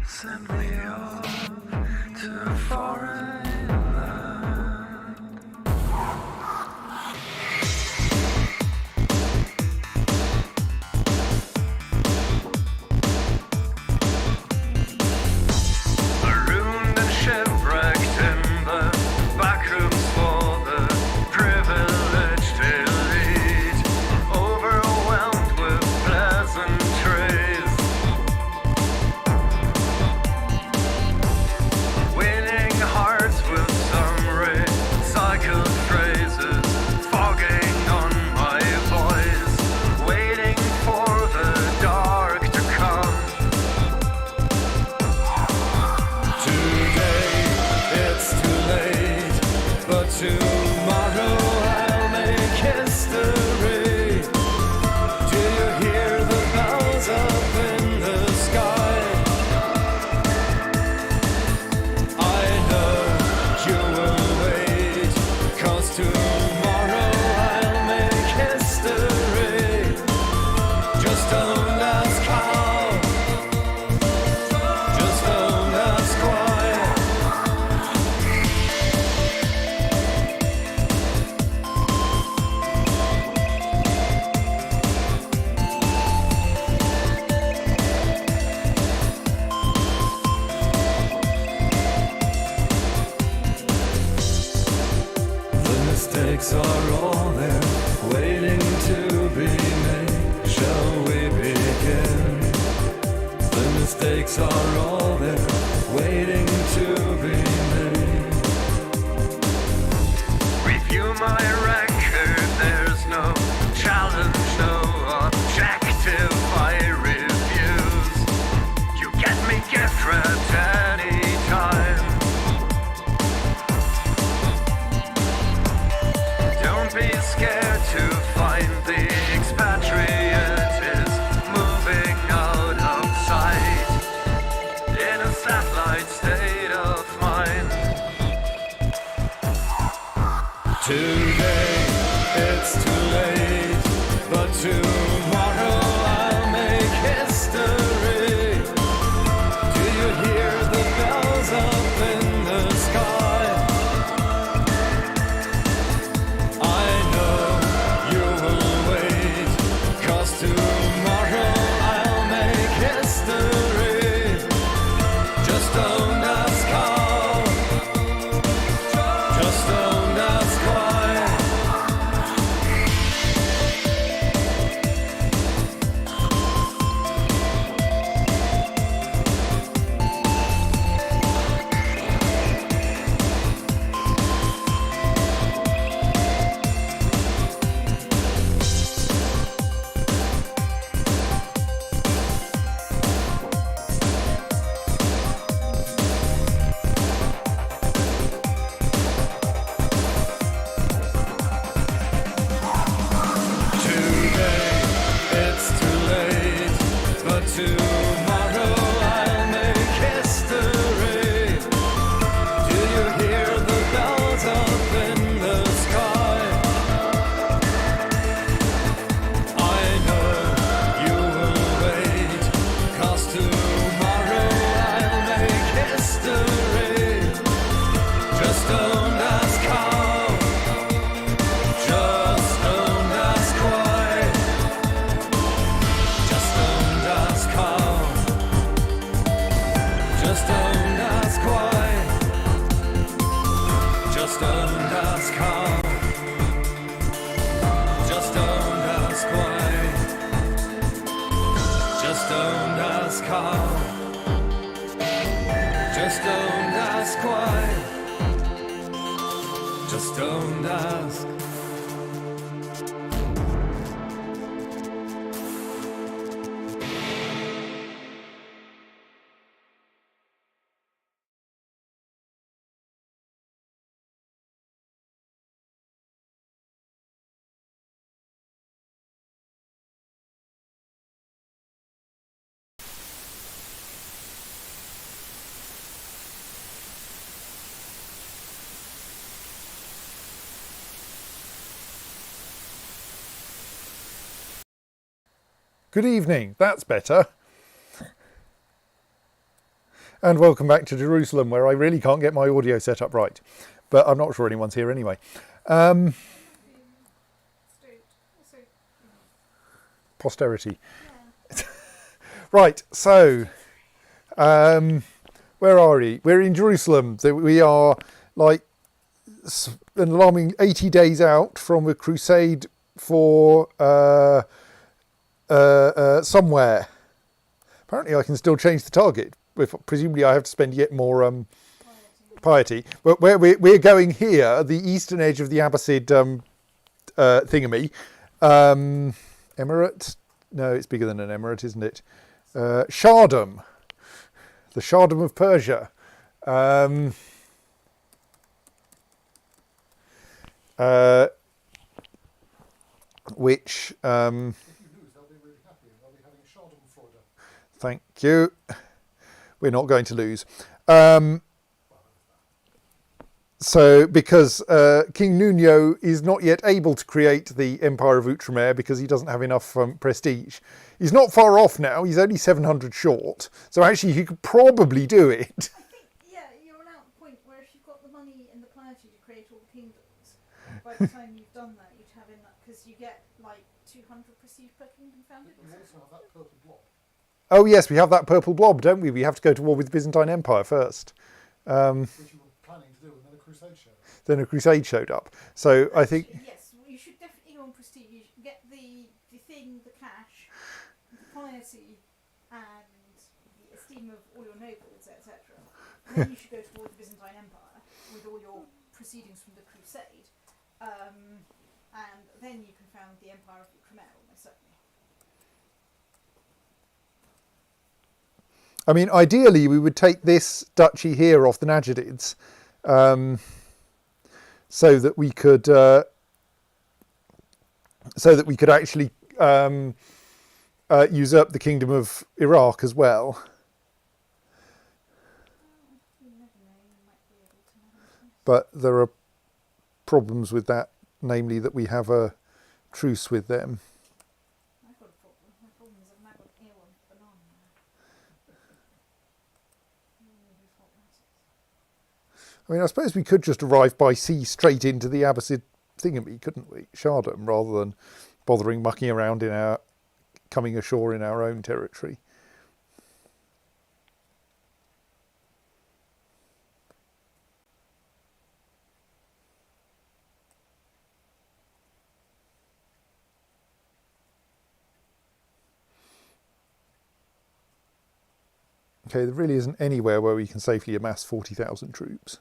Send me off to a foreign land. Marooned and shipwrecked in the backrooms for the privileged elite, overwhelmed with pleasantries. Winning hearts with some recycled phrases, fogging on my voice, waiting for the dark to come. Today it's too late, but tomorrow I'll make history. Do you hear the bells up in the sky? I know you will wait, 'cause tomorrow I'll make history. Just don't ask how, just don't ask why. The mistakes are all there, waiting to be made. Shall we begin? The mistakes are all there, waiting to be made. Review my record, there's no challenge, no objective I refuse. You get me gift wrapped anytime. Don't be scared to find the expatriate is moving out of sight in a satellite state of mind. Today it's too late, but tomorrow I'll make history. Do you hear the bells up in the sky? I know you will wait, 'cause tomorrow I'll make history. Just don't ask how, just don't ask why. Today it's too late, but tomorrow I'll make history. Do you hear the bells up in the sky? I know you will wait, 'cause tomorrow I'll make history. Just don't ask how, just don't ask why. Just don't ask how, just don't ask why. Just don't ask how, just don't ask why. Just don't ask how, just don't ask why. Just don't ask. Good evening, that's better. And welcome back to Jerusalem, where I really can't get my audio set up right. But I'm not sure anyone's here anyway. Posterity. Right, so where are we? We're in Jerusalem. So we are like an alarming 80 days out from a crusade for somewhere. Apparently I can still change the target. Presumably I have to spend yet more piety. But where we're going here, the eastern edge of the Abbasid thingammy. Emirate? No, it's bigger than an emirate, isn't it? Shardom. The Shardom of Persia. Which... Thank you. We're not going to lose. So, because King Nuno is not yet able to create the Empire of Outremer because he doesn't have enough prestige. He's not far off now. He's only 700 short. So actually, he could probably do it. I think, yeah, you're now at the point where if you've got the money and the piety to create all the kingdoms, by the time you've done that, you'd have enough, because you get like 200 prestige per kingdom founded. You also have that purple blob. Oh yes, we have that purple blob, don't we? We have to go to war with the Byzantine Empire first. Which you were planning to do, and then a crusade showed up. Then a crusade showed up. So I think... Yes, you should definitely go on prestige. Get the thing, the cash, the piety, and the esteem of all your nobles, etc. Then you should go toward the Byzantine Empire with all your proceedings from the crusade. And then you can found the Empire of Outremer, almost certainly. I mean, ideally, we would take this duchy here off the Najidids, so that we could actually usurp the kingdom of Iraq as well. You never know, you might be able to manage this. But there are problems with that, namely that we have a truce with them. I've got a problem. My problem is I've now got an A1 banana now. Whose fault that is. I mean, I suppose we could just arrive by sea straight into the Abbasid thingamy, couldn't we? Shardom, rather than bothering mucking around coming ashore in our own territory. Okay, there really isn't anywhere where we can safely amass 40,000 troops.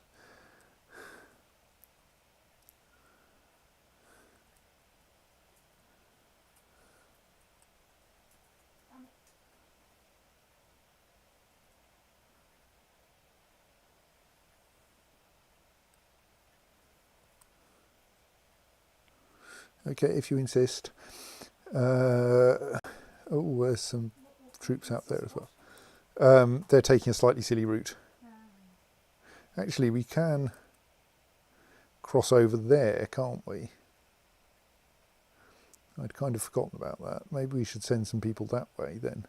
Okay, if you insist. Oh, there's some troops out there as well. They're taking a slightly silly route. Actually, we can cross over there, can't we? I'd kind of forgotten about that. Maybe we should send some people that way then.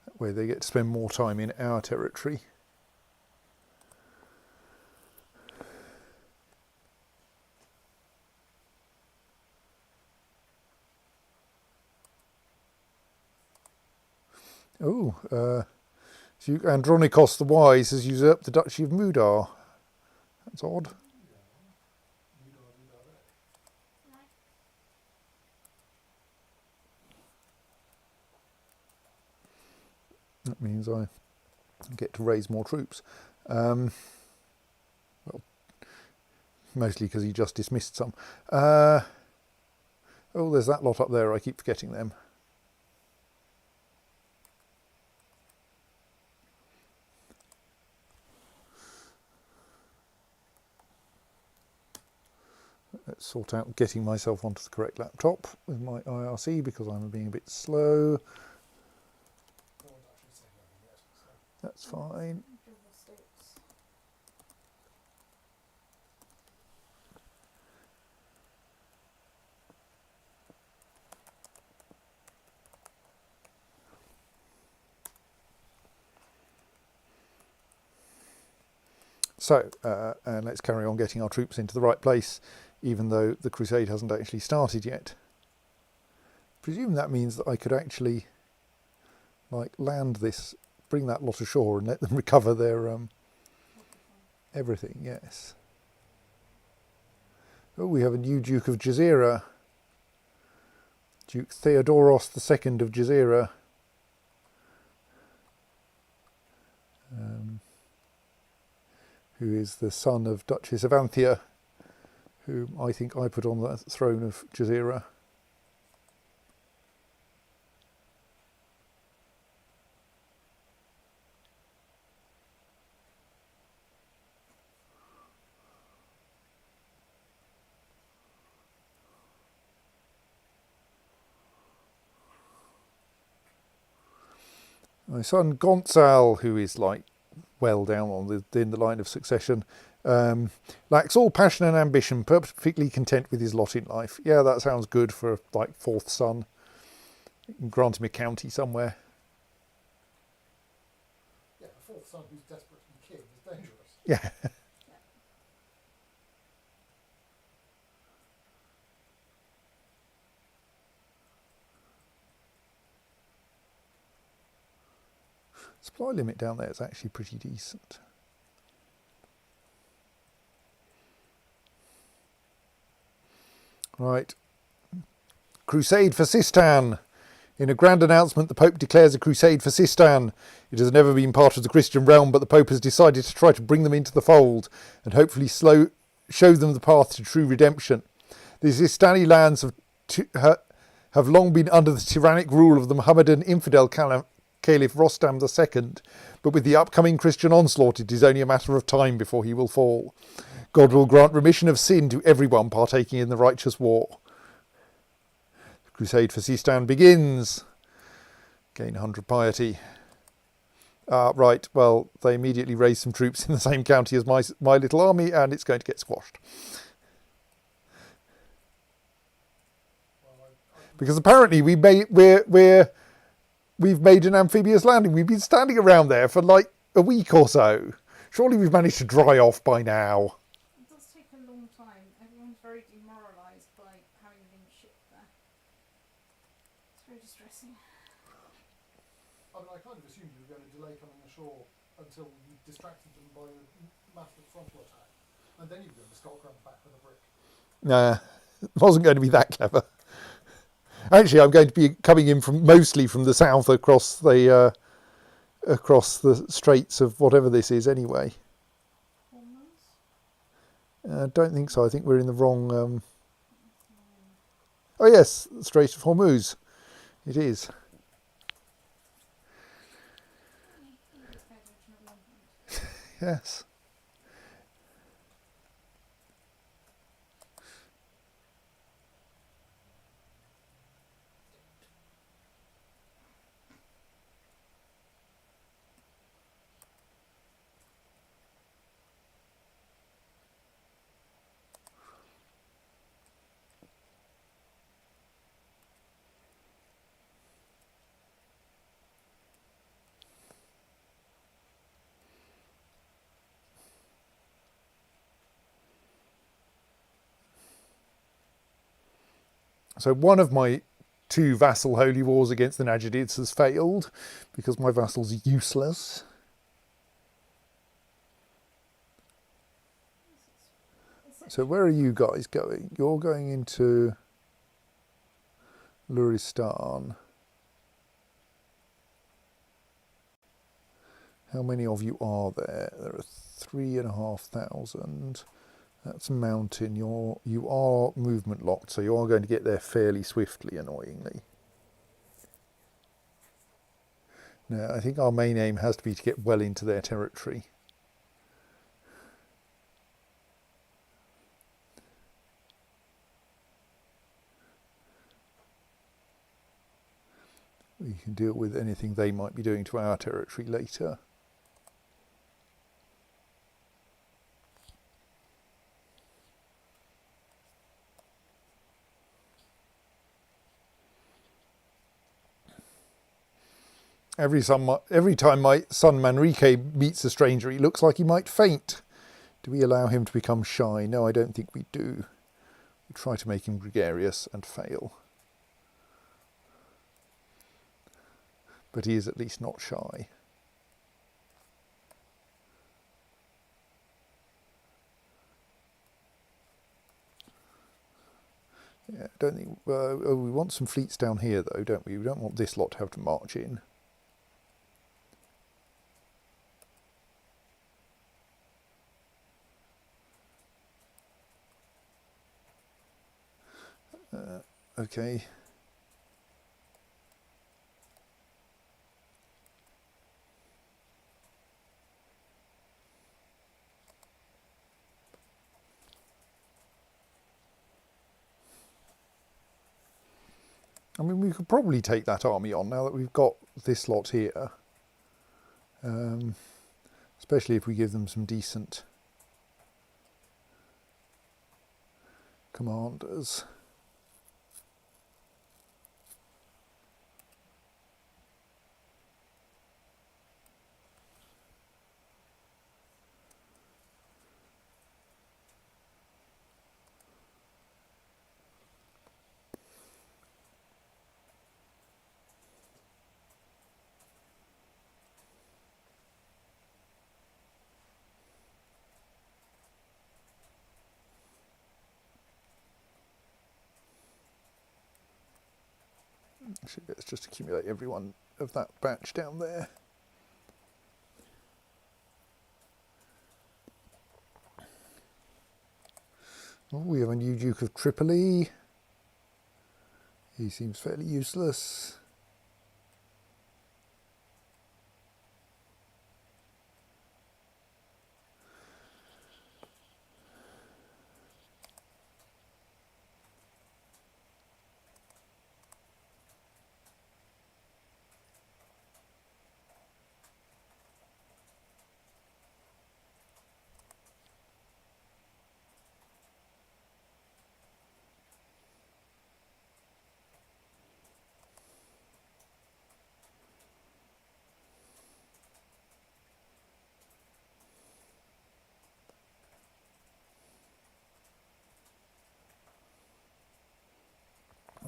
That way they get to spend more time in our territory. Oh, Andronikos the Wise has usurped the Duchy of Mudar. That's odd. That means I get to raise more troops. Well, mostly because he just dismissed some. Oh, there's that lot up there. I keep forgetting them. Let's sort out getting myself onto the correct laptop with my IRC because I'm being a bit slow. That's fine. So, and let's carry on getting our troops into the right place, even though the crusade hasn't actually started yet. Presume that means that I could actually, like, land this, bring that lot ashore and let them recover their everything. Yes. Oh, we have a new Duke of Jazeera, Duke Theodoros II of Jazeera. Who is the son of Duchess of Anthea, whom I think I put on the throne of Jazeera. My son Gonzal, who is like well down on in the line of succession, lacks all passion and ambition, perfectly content with his lot in life. Yeah, that sounds good for like fourth son. You can grant him a county somewhere. Yeah, a fourth son who's desperate to be king is dangerous. Yeah. Supply limit down there is actually pretty decent. Right. Crusade for Sistan. In a grand announcement, the Pope declares a crusade for Sistan. It has never been part of the Christian realm, but the Pope has decided to try to bring them into the fold and hopefully show them the path to true redemption. The Sistani lands have long been under the tyrannic rule of the Mohammedan infidel Caliph Rostam II, but with the upcoming Christian onslaught, it is only a matter of time before he will fall. God will grant remission of sin to everyone partaking in the righteous war. The crusade for Sistan begins. Gain 100 piety. Right, well, they immediately raise some troops in the same county as my little army, and it's going to get squashed. Because apparently we've made an amphibious landing. We've been standing around there for like a week or so. Surely we've managed to dry off by now. It does take a long time. Everyone's very demoralised by having been shipped there. It's very distressing. I mean, I kind of assumed you were going to delay coming ashore until you distracted them by a massive frontal attack. And then you were going to skulk around the back with a brick. Nah, it wasn't going to be that clever. Actually, I'm going to be coming in mostly from the south across the straits of whatever this is anyway. Don't think so. I think we're in the wrong... Oh yes, the Strait of Hormuz. It is. Yes. So one of my 2 vassal holy wars against the Najidids has failed because my vassal's useless. So where are you guys going? You're going into Luristan. How many of you are there? There are 3,500. That's mountain. You are movement locked, so you are going to get there fairly swiftly, annoyingly. No, I think our main aim has to be to get well into their territory. We can deal with anything they might be doing to our territory later. Every time my son Manrique meets a stranger, he looks like he might faint. Do we allow him to become shy? No, I don't think we do. We try to make him gregarious and fail. But he is at least not shy. Yeah, I don't think. We want some fleets down here, though, don't we? We don't want this lot to have to march in. Okay. I mean, we could probably take that army on now that we've got this lot here. Especially if we give them some decent commanders. Actually, let's just accumulate everyone of that batch down there. Oh, we have a new Duke of Tripoli. He seems fairly useless.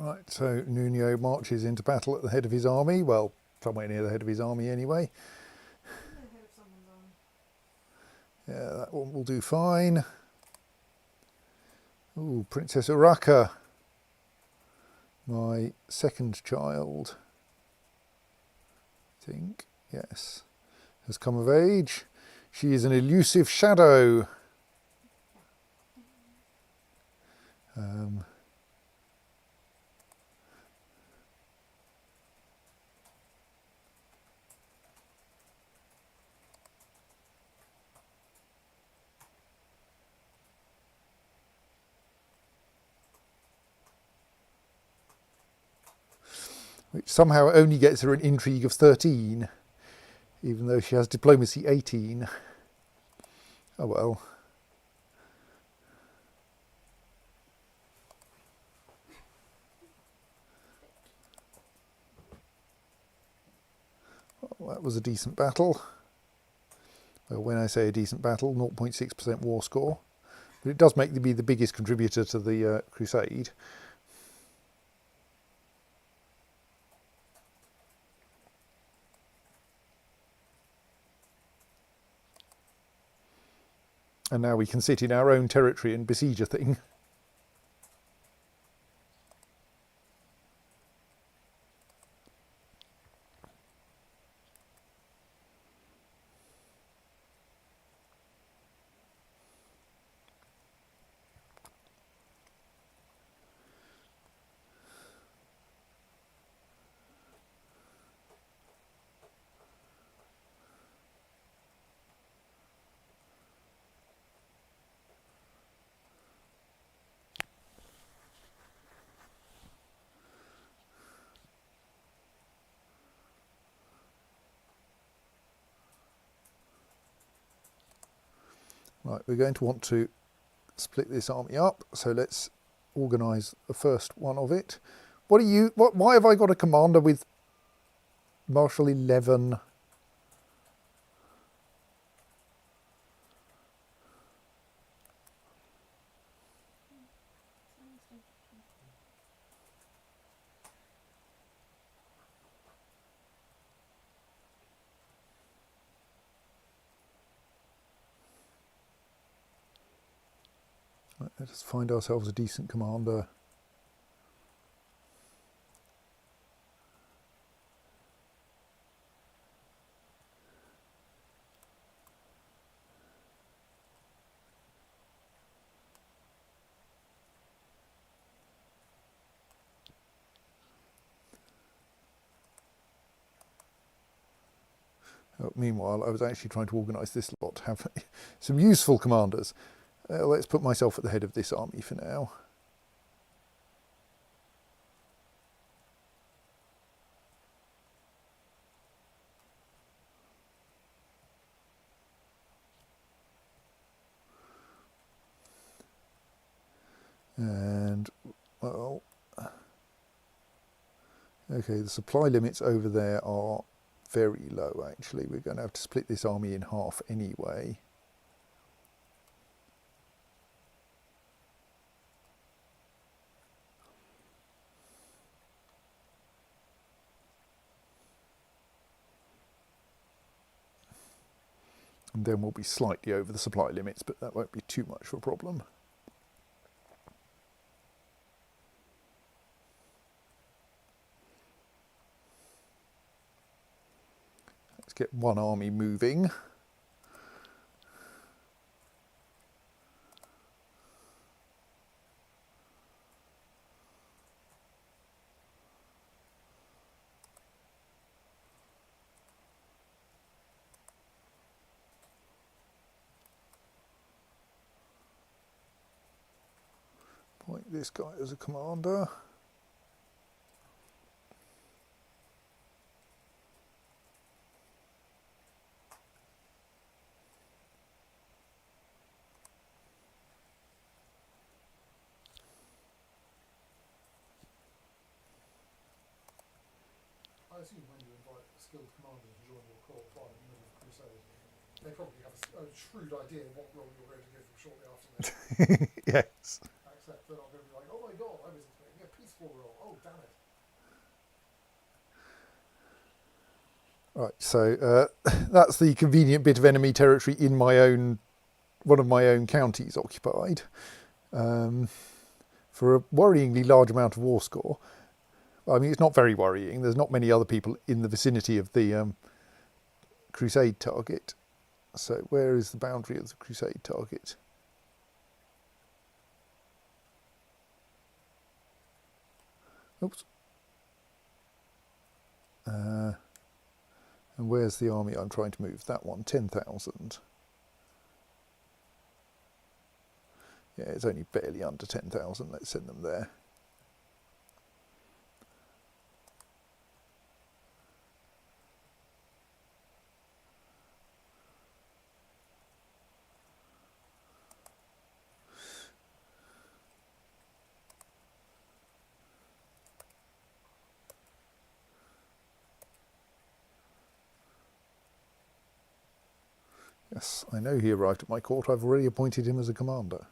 Right, so Nuno marches into battle at the head of his army. Well, somewhere near the head of his army anyway. Yeah, that one will do fine. Ooh, Princess Urraca, my second child, I think, yes, has come of age. She is an elusive shadow. Which somehow only gets her an intrigue of 13, even though she has diplomacy 18. Oh well. Well, that was a decent battle. Well, when I say a decent battle, 0.6% war score. But it does make me the biggest contributor to the crusade. And now we can sit in our own territory and besiege a thing. Right, we're going to want to split this army up, so let's organise the first one of it. Why have I got a commander with Marshal 11? Right, let's find ourselves a decent commander. Meanwhile, I was actually trying to organise this lot to have some useful commanders. Let's put myself at the head of this army for now. And, well, okay, the supply limits over there are very low, actually. We're going to have to split this army in half anyway. And then we'll be slightly over the supply limits, but that won't be too much of a problem. Let's get one army moving. Point this guy as a commander. I assume when you invite a skilled commander to join your corps right in the middle of the crusade, they probably have a shrewd idea what role you're going to give them shortly after they Yes. accept. They're not going to be like, oh my god, I was expecting a peaceful role. Oh, damn it. Right, so that's the convenient bit of enemy territory in my own, one of my own counties occupied. For a worryingly large amount of war score. I mean, it's not very worrying. There's not many other people in the vicinity of the crusade target. So where is the boundary of the crusade target? Oops. And where's the army I'm trying to move? That one, 10,000. Yeah, it's only barely under 10,000. Let's send them there. Yes, I know he arrived at my court. I've already appointed him as a commander.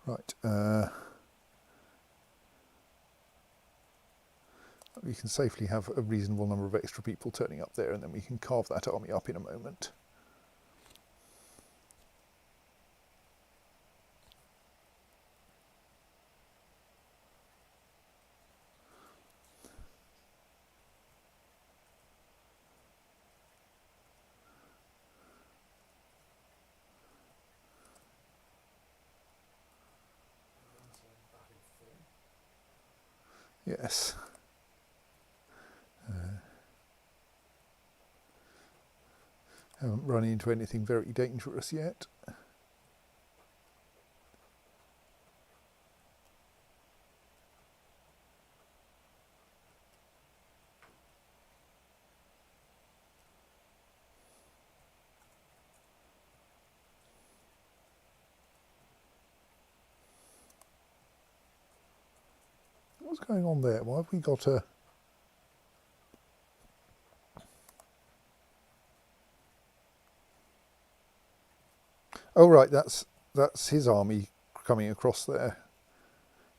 Right. We can safely have a reasonable number of extra people turning up there, and then we can carve that army up in a moment. Yes. Haven't run into anything very dangerous yet. What's going on there? Why have we got a... Oh, right, that's his army coming across there.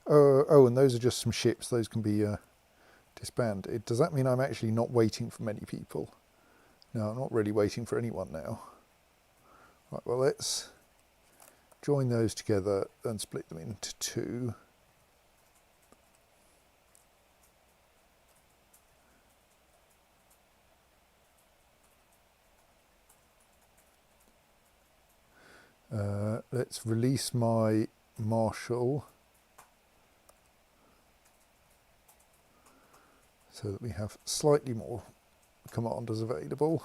Oh, and those are just some ships. Those can be disbanded. Does that mean I'm actually not waiting for many people? No, I'm not really waiting for anyone now. Right, well, let's join those together and split them into two. Let's release my marshal so that we have slightly more commanders available.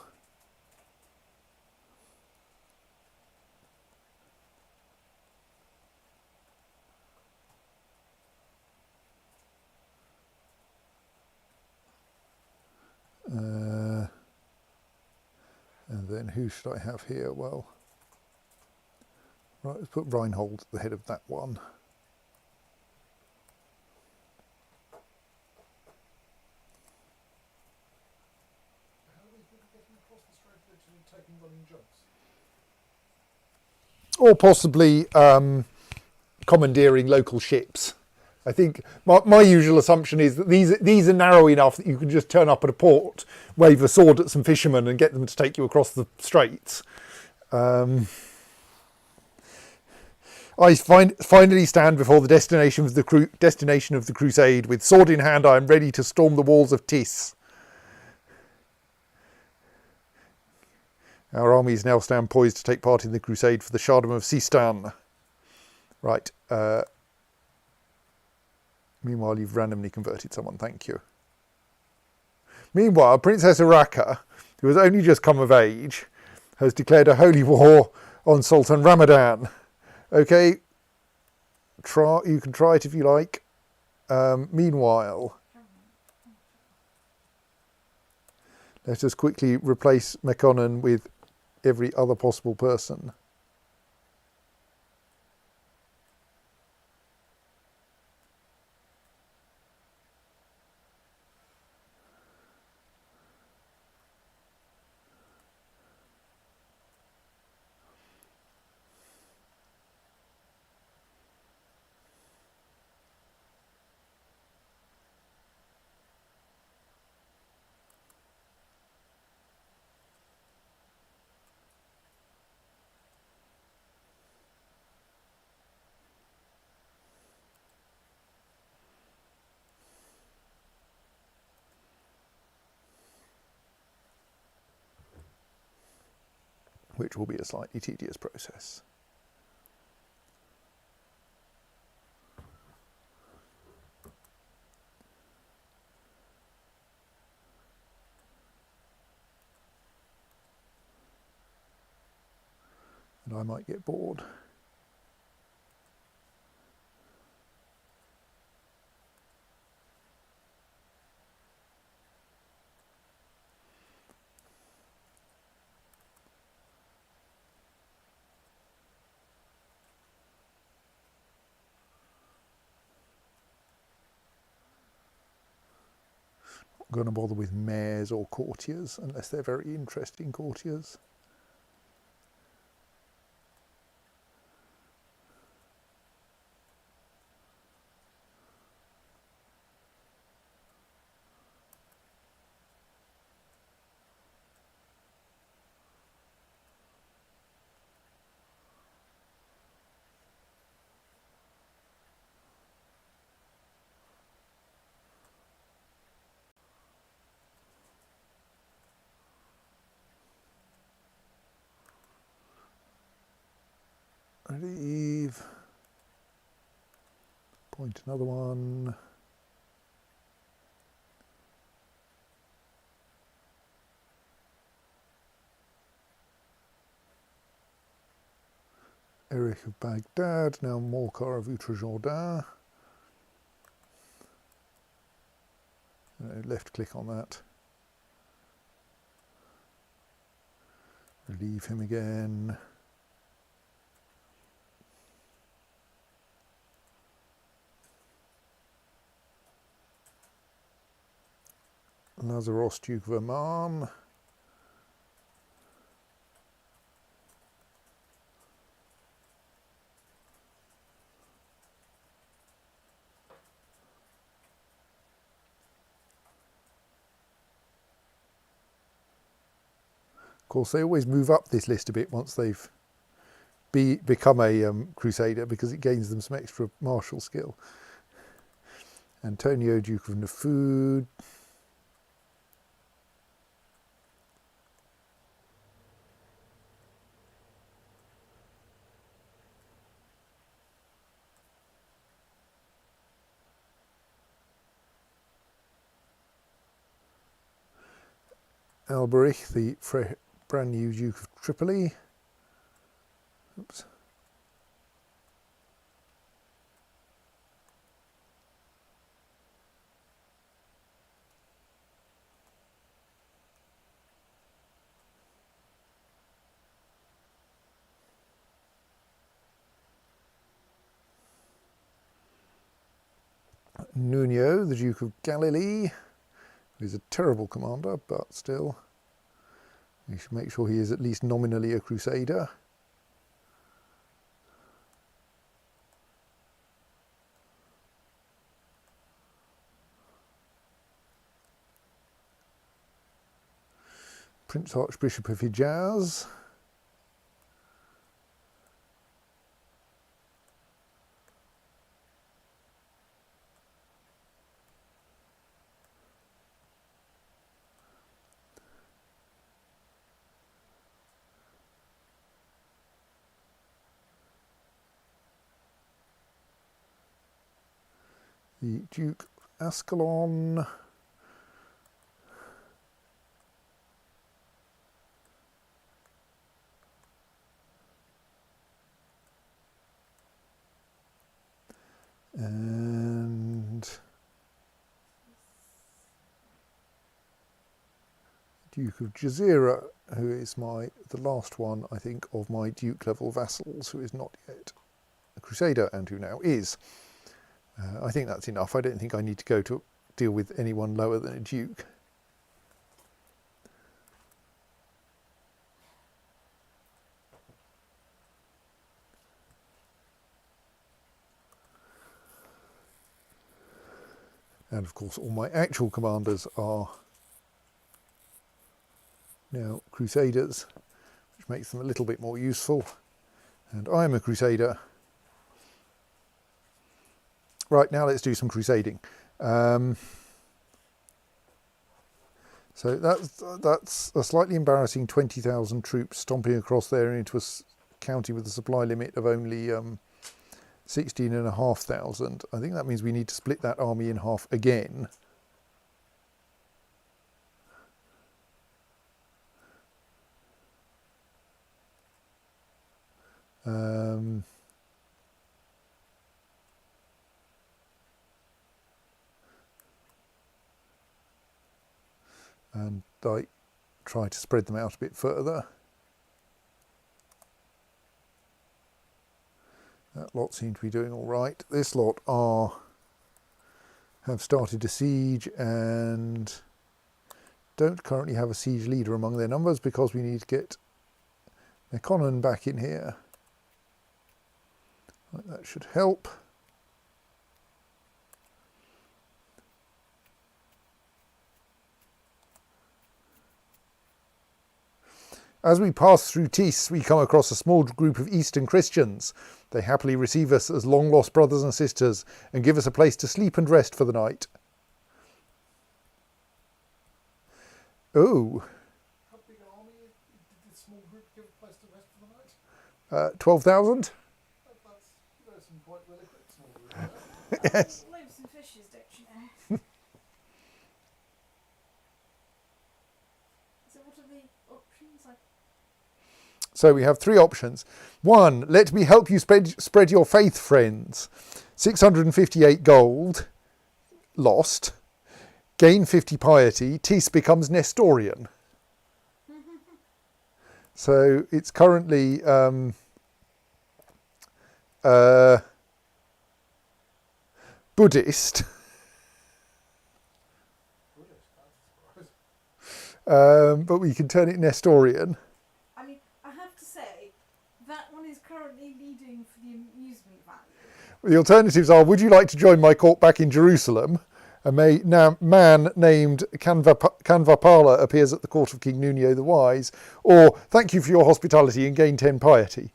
And then who should I have here? Well, right, let's put Reinhold at the head of that one. How do we think of getting across the Strait of Italy and taking running jumps? Or possibly commandeering local ships. I think my usual assumption is that these are narrow enough that you can just turn up at a port, wave a sword at some fishermen and get them to take you across the straits. I finally stand before the destination of the crusade. With sword in hand, I am ready to storm the walls of Tis. Our armies now stand poised to take part in the crusade for the Shardom of Sistan. Right. Meanwhile, you've randomly converted someone. Thank you. Meanwhile, Princess Araka, who has only just come of age, has declared a holy war on Sultan Ramadan. Okay, you can try it if you like. Meanwhile, let us quickly replace Mekonnen with every other possible person. Which will be a slightly tedious process. And I might get bored. Not going to bother with mayors or courtiers unless they're very interesting courtiers. Leave. Point another one. Eric of Baghdad, now Morcar of Outre-Jourdain. Left click on that. Relieve him again. Lazaros, Duke of Amman. course, they always move up this list a bit once they've become a crusader, because it gains them some extra martial skill. Antonio, Duke of Nafud. Alberich, the brand new Duke of Tripoli. Oops. Nuno, the Duke of Galilee, who is a terrible commander, but still, we should make sure he is at least nominally a crusader. Prince Archbishop of Hijaz. The Duke of Ascalon. And Duke of Jazeera, who is the last one, I think, of my Duke level vassals, who is not yet a crusader and who now is. I think that's enough. I don't think I need to go to deal with anyone lower than a Duke. And of course all my actual commanders are now crusaders, which makes them a little bit more useful. And I'm a crusader. Right, now let's do some crusading. So that's a slightly embarrassing 20,000 troops stomping across there into a county with a supply limit of only 16,500. I think that means we need to split that army in half again. And I try to spread them out a bit further. That lot seem to be doing all right. This lot have started a siege and don't currently have a siege leader among their numbers, because we need to get Mekonnen back in here. Right, that should help. As we pass through Tis, we come across a small group of Eastern Christians. They happily receive us as long-lost brothers and sisters and give us a place to sleep and rest for the night. Oh. How big an army did this small group give a place to rest for the night? 12,000? That's some quite well equipped small group. Yes. Loaves and fishes, don't you know? So what are the options? So we have three options. 1, let me help you spread your faith, friends. 658 gold, lost. Gain 50 piety, Tis becomes Nestorian. So it's currently Buddhist. But we can turn it Nestorian. I mean, I have to say, that one is currently leading for the amusement value. The alternatives are, would you like to join my court back in Jerusalem? man named Canvapala appears at the court of King Nuno the Wise, or thank you for your hospitality and gain 10 piety.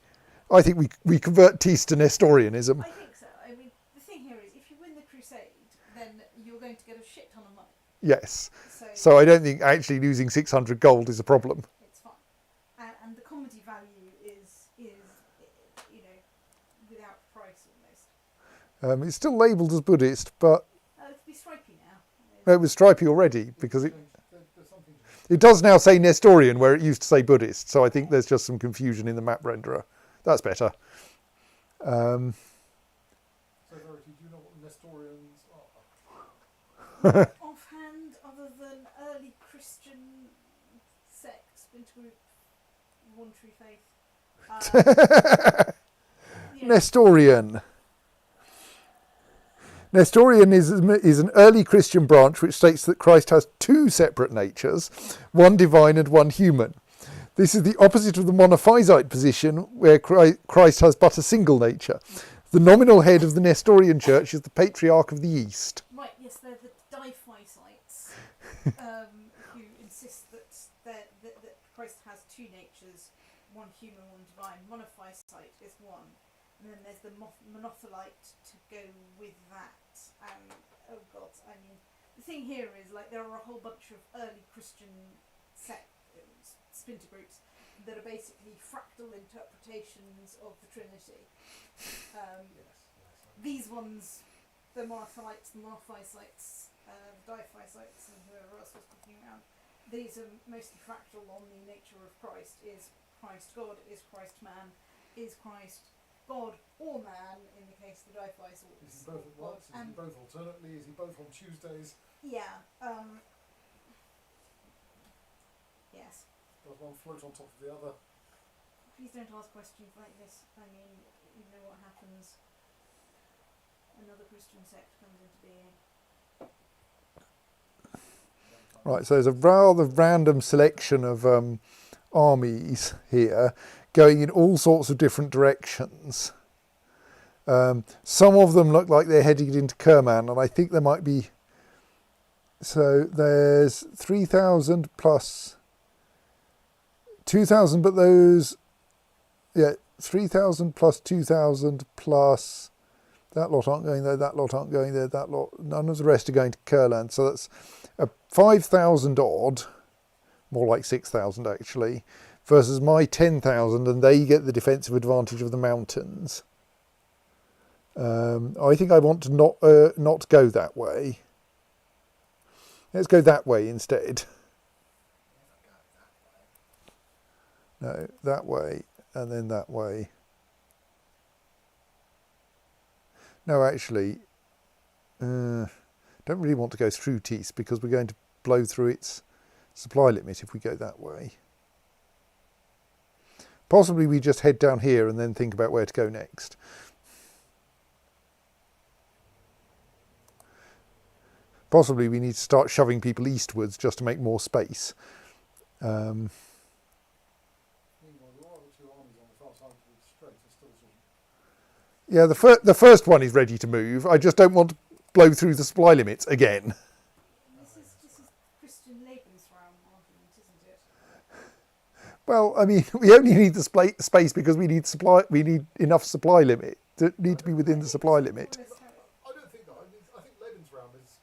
I think we convert Tees to Nestorianism. I think so. I mean, the thing here is, if you win the crusade, then you're going to get a shit ton of money. Yes. So So I don't think actually losing 600 gold is a problem. it's fine. And the comedy value is without price almost. It's still labelled as Buddhist, but It'll be stripy now. it was stripy already because There's something it does now say Nestorian where it used to say Buddhist. So I think there's just some confusion in the map renderer. That's better. So, Verity, do you know what Nestorians are? Offhand, other than early Christian sect, splinter group, one true faith. Yeah. Nestorian. Nestorian is an early Christian branch which states that Christ has two separate natures, one divine and one human. This is the opposite of the monophysite position where Christ has but a single nature. The nominal head of the Nestorian Church is the Patriarch of the East. Right, yes, they're the Diphyscites who insist that Christ has two natures, one human, one divine. Monophysite is one. And then there's the monothelite to go with that. Oh God, I mean, the thing here is, like, there are a whole bunch of early Christian splinter groups that are basically fractal interpretations of the Trinity. These ones, the monothelites, the monophysites, diphysites, and whoever else was kicking around, these are mostly fractal on the nature of Christ. Is Christ God? Is Christ man? Is Christ God or man in the case of the Diphysites? Is he both at once? Is he both alternately? Is he both on Tuesdays? Yeah. Yes. Does one float on top of the other? Please don't ask questions like this. I mean, you know what happens. Another Christian sect comes into being. Right, so there's a rather random selection of armies here going in all sorts of different directions. Some of them look like they're heading into Kerman, and I think there might be... So there's 3,000 plus 2,000, but those... Yeah, 3,000 plus 2,000 plus... That lot aren't going there, that lot aren't going there, that lot... None of the rest are going to Kurland, so that's 5,000 odd, more like 6,000 actually, versus my 10,000, and they get the defensive advantage of the mountains. I think I want to not go that way. Let's go that way instead. No, that way, and then that way. No, actually, don't really want to go through Tees because we're going to blow through its supply limit if we go that way. Possibly we just head down here and then think about where to go next. Possibly we need to start shoving people eastwards just to make more space. Meanwhile, there are the two armies on the far side of the strait are still sort of... Yeah, the first one is ready to move. I just don't want to blow through the supply limits again. This is Christian Lebensraum argument, isn't it? Well, I mean, we only need the space because we need enough supply limit. Need to be within the supply limit. I don't think that. I think Lebensraum is,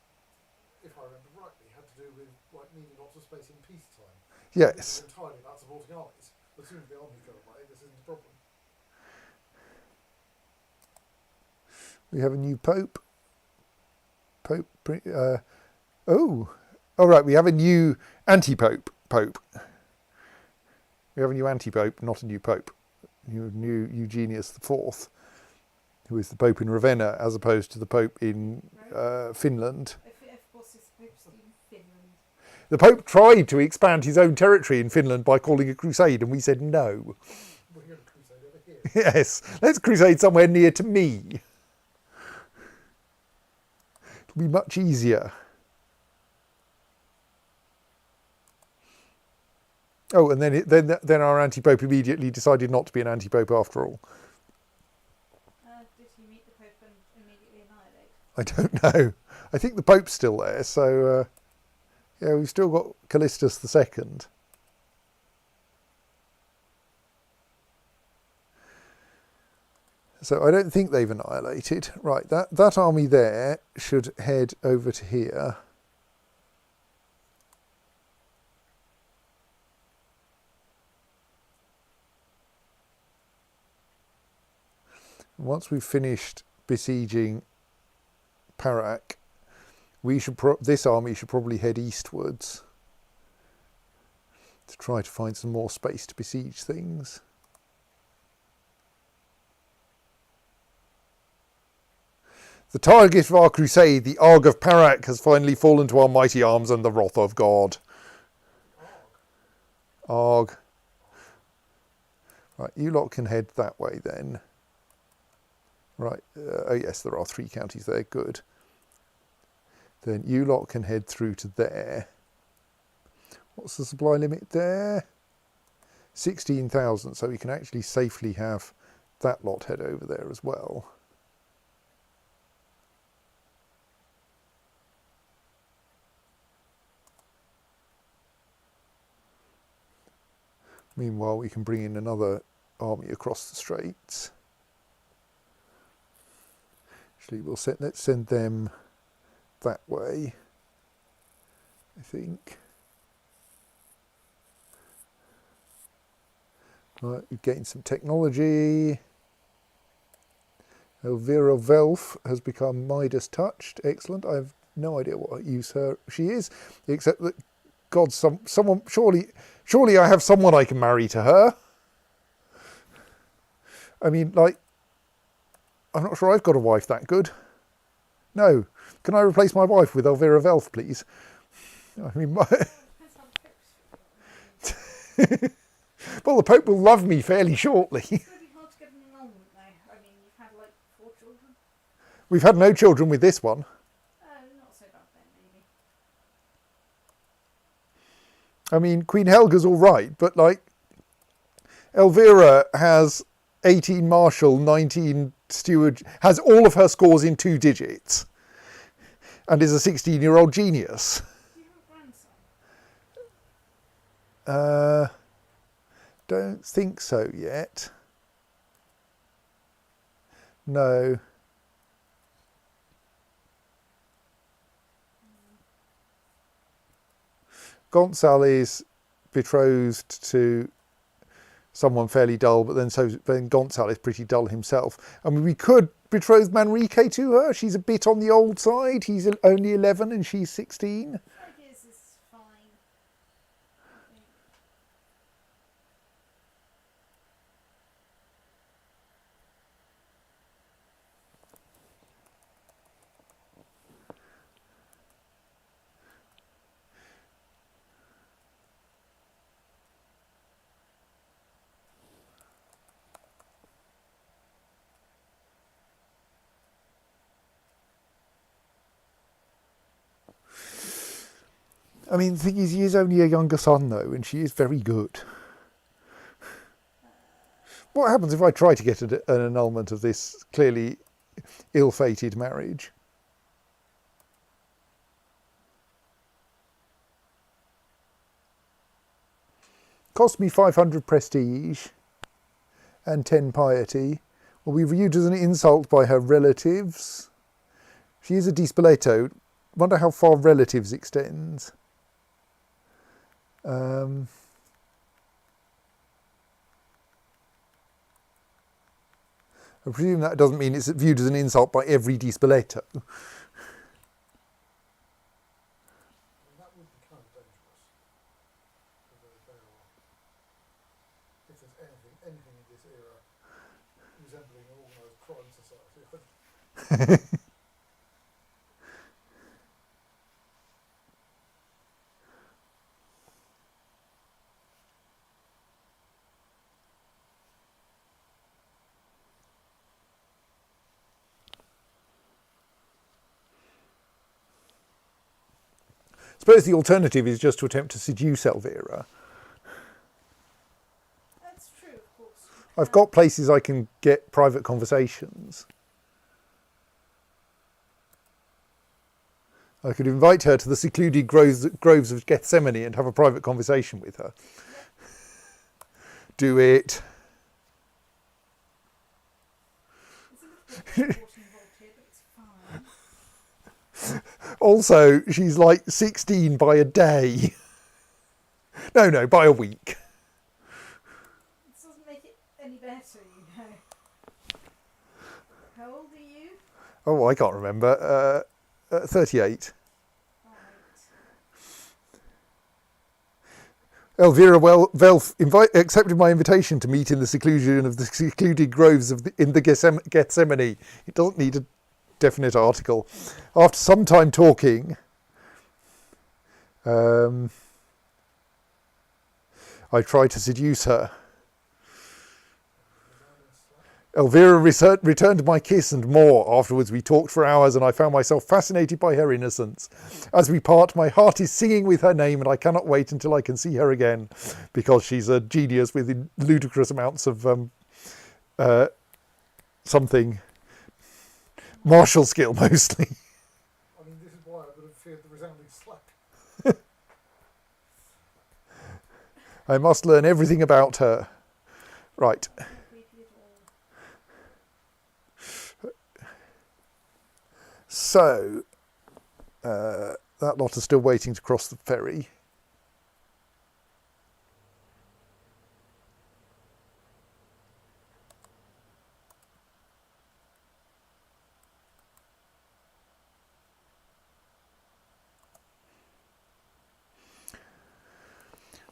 if I remember rightly, had to do with like needing lots of space in peacetime. Yes. It's entirely about supporting armies. As soon as the armies go away, this isn't a problem. We have a new pope. Right. We have a new anti-pope. We have a new anti-pope, not a new pope. New Eugenius IV, who is the pope in Ravenna, as opposed to the pope in Finland. Of course, it's Pope's in Finland. The pope tried to expand his own territory in Finland by calling a crusade, and we said no. We're going to crusade over here. Yes, let's crusade somewhere near to me. It'll be much easier. Oh, and then our anti-pope immediately decided not to be an anti-pope after all. Did he meet the Pope and immediately annihilate? I don't know. I think the Pope's still there, so yeah, we've still got Callistus II. So I don't think they've annihilated. Right, that army there should head over to here. Once we've finished besieging Parak, this army should probably head eastwards to try to find some more space to besiege things. The target of our crusade, the Arg of Parak, has finally fallen to our mighty arms and the wrath of God. Arg. Right, you lot can head that way then. Right, oh yes, there are 3 counties there, good. Then you lot can head through to there. What's the supply limit there? 16,000, so we can actually safely have that lot head over there as well. Meanwhile, we can bring in another army across the straits. Actually, let's send them that way, I think. Right, we've gained some technology. Elvira Velf has become Midas touched. Excellent. I have no idea what use she is, except that God, someone surely I have someone I can marry to her. I mean, like, I'm not sure I've got a wife that good. No. Can I replace my wife with Elvira Velf, please? I mean, well, the Pope will love me fairly shortly. It's really hard to get an annulment though. I mean, you've had like 4 children. We've had no children with this one. Not so bad then, maybe. I mean, Queen Helga's all right, but like, Elvira has 18 marshal, 19 steward, has all of her scores in 2 digits, and is a 16-year-old genius. Do you have a grandson? Don't think so yet. No. Gonçal is betrothed to someone fairly dull, but then Gonçal is pretty dull himself. I mean, we could betroth Manrique to her. She's a bit on the old side. He's only 11 and she's 16. 5 years is fine. I mean, the thing is, he is only a younger son, though, and she is very good. What happens if I try to get an annulment of this clearly ill-fated marriage? Cost me 500 prestige and 10 piety. Will be viewed as an insult by her relatives. She is a dispoleto. Wonder how far relatives extends. I presume that doesn't mean it's viewed as an insult by every dispoleto. I mean, that would be kind of dangerous. If there's anything in this era resembling an organised crime society. I suppose the alternative is just to attempt to seduce Elvira. That's true, of course. I've got places I can get private conversations. I could invite her to the secluded groves of Gethsemane and have a private conversation with her. Do it. There's a little bit of water involved here, but it's fine. Also, she's like 16 by a day. No, by a week. This doesn't make it any better, you know. How old are you? Oh, I can't remember. 38. Right. Elvira Velf accepted my invitation to meet in the seclusion of the secluded groves in the Gethsemane. It doesn't need a definite article. After some time talking, I tried to seduce her. Elvira returned my kiss and more. Afterwards we talked for hours and I found myself fascinated by her innocence. As we part, my heart is singing with her name and I cannot wait until I can see her again, because she's a genius with ludicrous amounts of something. Martial skill mostly. I mean, this is why I would have feared the resounding slap. I must learn everything about her. Right. So, that lot are still waiting to cross the ferry.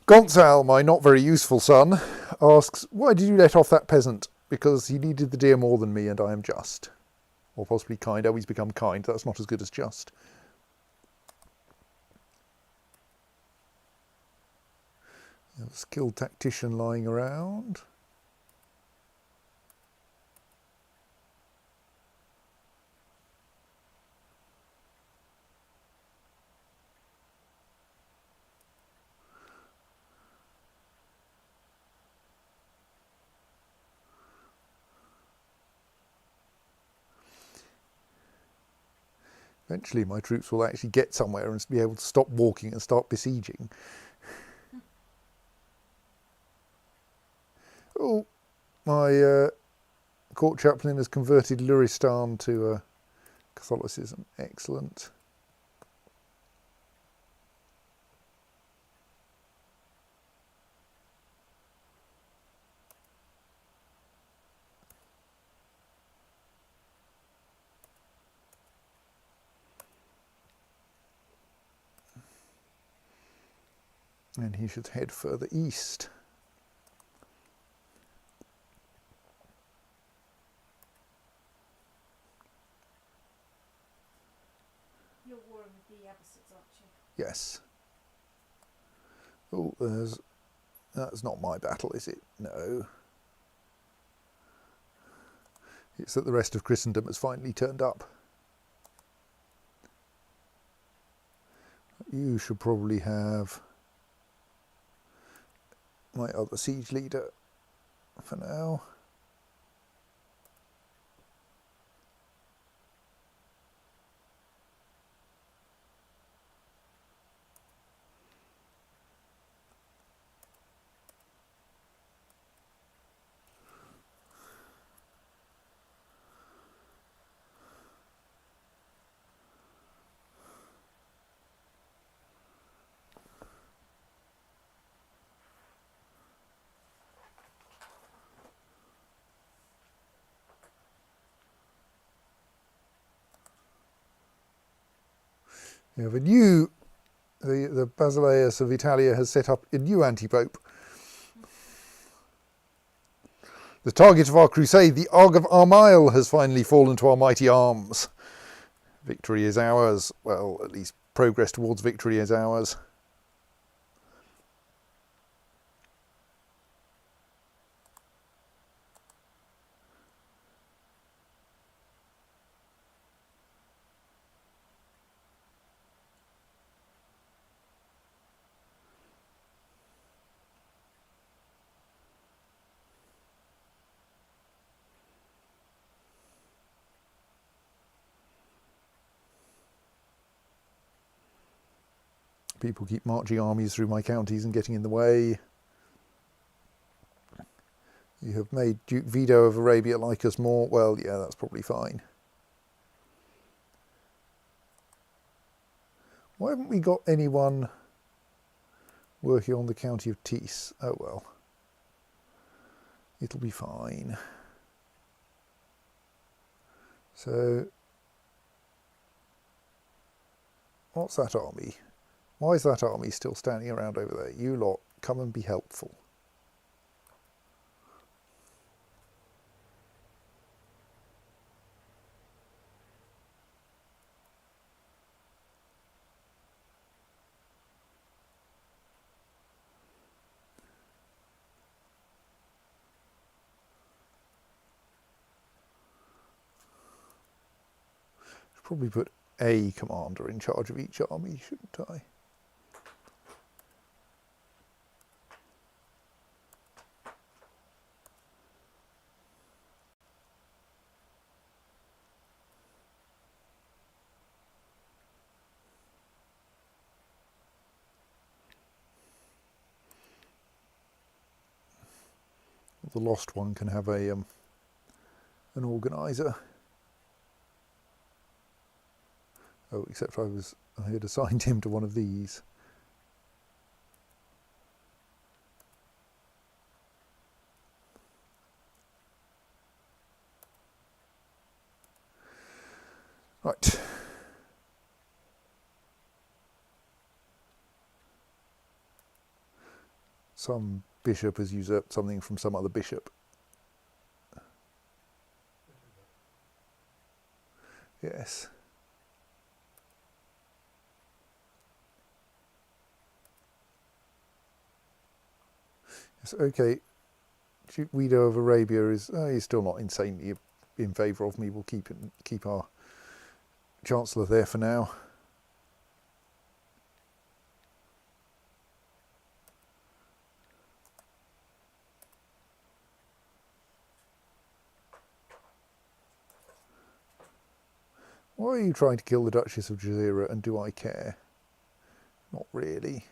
Gonzal, my not very useful son, asks, why did you let off that peasant? Because he needed the deer more than me and I am just. Or possibly kind. Oh, he's become kind. That's not as good as just. A skilled tactician lying around. Eventually my troops will actually get somewhere and be able to stop walking and start besieging. Oh, my court chaplain has converted Luristan to Catholicism. Excellent. And he should head further east. You're warring with the Abbasids, aren't you? Yes. Oh, that's not my battle, is it? No. It's that the rest of Christendom has finally turned up. You should probably have my other siege leader for now. You have the Basileus of Italia has set up a new anti-pope. The target of our crusade, the Og of Armile, has finally fallen to our mighty arms. Victory is ours. Well, at least progress towards victory is ours. People keep marching armies through my counties and getting in the way. You have made Duke Vido of Arabia like us more. Well, yeah, that's probably fine. Why haven't we got anyone working on the county of Tees? Oh well. It'll be fine. So, what's that army? Why is that army still standing around over there? You lot, come and be helpful. Should probably put a commander in charge of each army, shouldn't I? The lost one can have a an organizer. Oh, except I had assigned him to one of these. Right. Some bishop has usurped something from some other bishop. Yes. Yes, okay. Duke Guido of Arabia is he's still not insanely in favour of me. We'll keep our Chancellor there for now. Why are you trying to kill the Duchess of Jazeera, and do I care? Not really.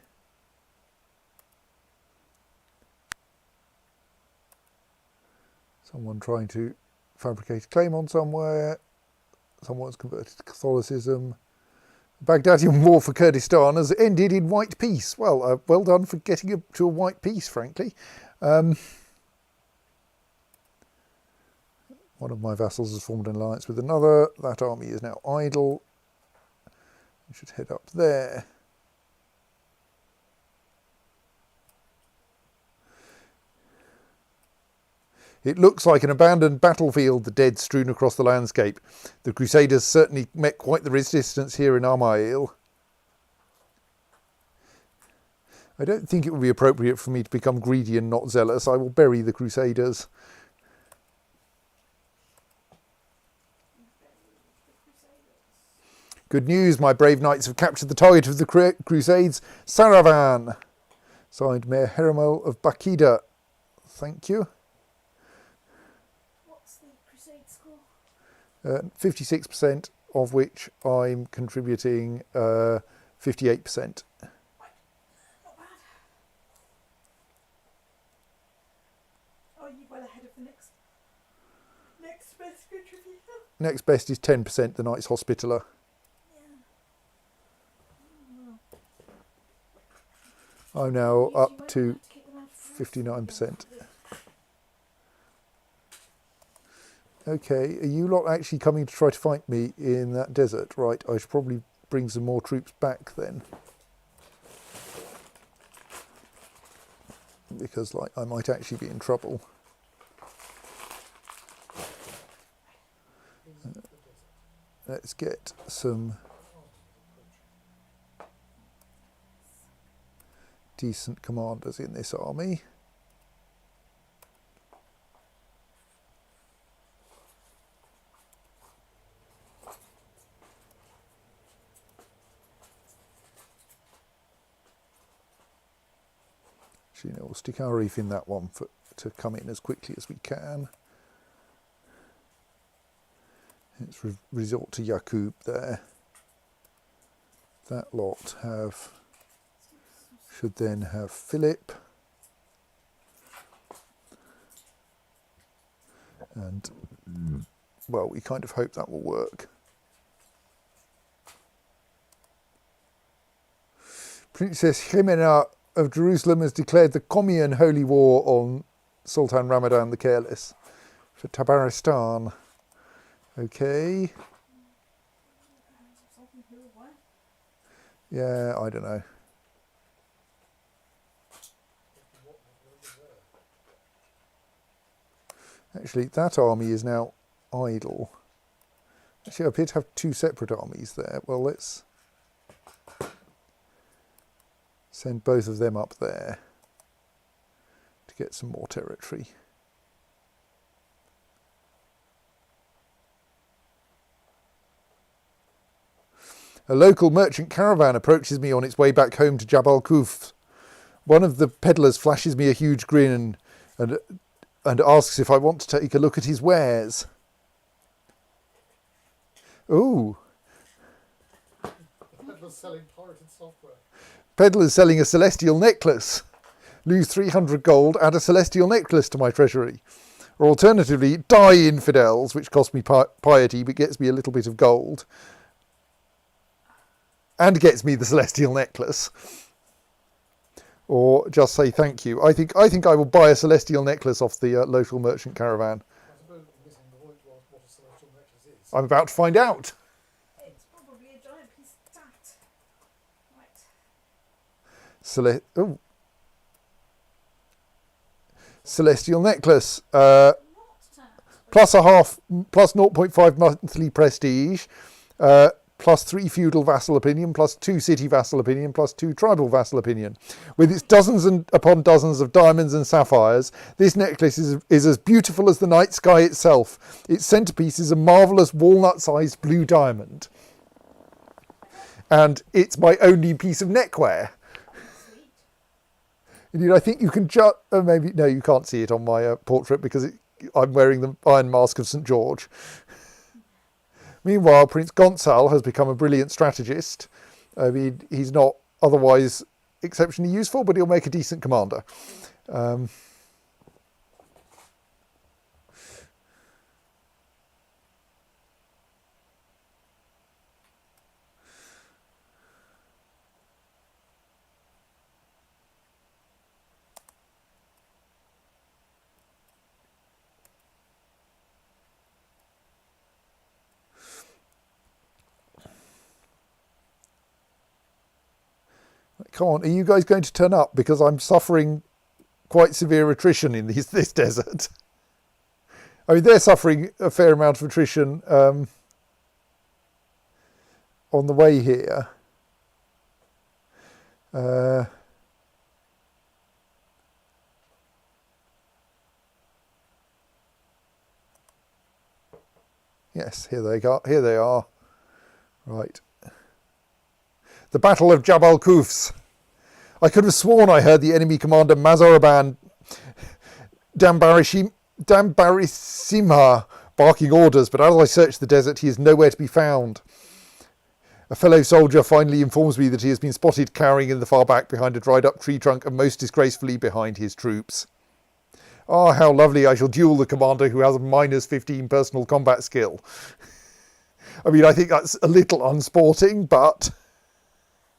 Someone trying to fabricate a claim on somewhere. Someone's converted to Catholicism. The Baghdadian war for Kurdistan has ended in white peace. Well, well done for getting to a white peace, frankly. One of my vassals has formed an alliance with another. That army is now idle. We should head up there. It looks like an abandoned battlefield, the dead strewn across the landscape. The Crusaders certainly met quite the resistance here in Armail. I don't think it would be appropriate for me to become greedy and not zealous. I will bury the Crusaders. Good news, my brave knights have captured the target of the Crusades, Saravan. Signed Mayor Heramel of Bakida. Thank you. What's the crusade score? 56%, of which I'm contributing 58%. Not bad. Are you well ahead of the next best contributor? Next best is 10%, the Knights Hospitaller. I'm now up to 59%. Okay, are you lot actually coming to try to fight me in that desert? Right, I should probably bring some more troops back then. Because, like, I might actually be in trouble. Let's get some decent commanders in this army. Actually, no, we'll stick our reef in that one to come in as quickly as we can. Let's resort to Yaqub there. That lot have Should then have Philip. And, well, we kind of hope that will work. Princess Jimena of Jerusalem has declared the Komian holy war on Sultan Ramadan the Careless for Tabaristan. Okay. Yeah, I don't know. Actually, that army is now idle. Actually, I appear to have two separate armies there. Well, let's send both of them up there to get some more territory. A local merchant caravan approaches me on its way back home to Jabal Kuf. One of the peddlers flashes me a huge grin and asks if I want to take a look at his wares. Ooh. Peddlers selling pirated software. Peddlers selling a celestial necklace. Lose 300 gold, add a celestial necklace to my treasury. Or alternatively, die infidels, which cost me piety but gets me a little bit of gold. And gets me the celestial necklace. Or just say thank you. I think I will buy a celestial necklace off the local merchant caravan. I suppose we're missing the point to ask what a celestial necklace is. I'm about to find out. It's probably a giant piece of tat. Right. Celestial necklace. Not tat. Plus 0.5 monthly prestige. Plus 3 feudal vassal opinion, plus 2 city vassal opinion, plus 2 tribal vassal opinion. With its dozens upon dozens of diamonds and sapphires, this necklace is as beautiful as the night sky itself. Its centerpiece is a marvellous walnut-sized blue diamond. And it's my only piece of neckwear. Sweet. Indeed, I think you can just... maybe, no, you can't see it on my portrait because I'm wearing the Iron Mask of St. George. Meanwhile, Prince Gonçal has become a brilliant strategist. I mean, he's not otherwise exceptionally useful, but he'll make a decent commander. Come on, are you guys going to turn up? Because I'm suffering quite severe attrition in this desert. I mean, they're suffering a fair amount of attrition on the way here. Yes, here they are. Right. The Battle of Jabal Kufs. I could have sworn I heard the enemy commander Mazaraban Dambarisima barking orders, but as I search the desert, he is nowhere to be found. A fellow soldier finally informs me that he has been spotted cowering in the far back behind a dried-up tree trunk and most disgracefully behind his troops. Ah, how lovely, I shall duel the commander who has a -15 personal combat skill. I mean, I think that's a little unsporting, but...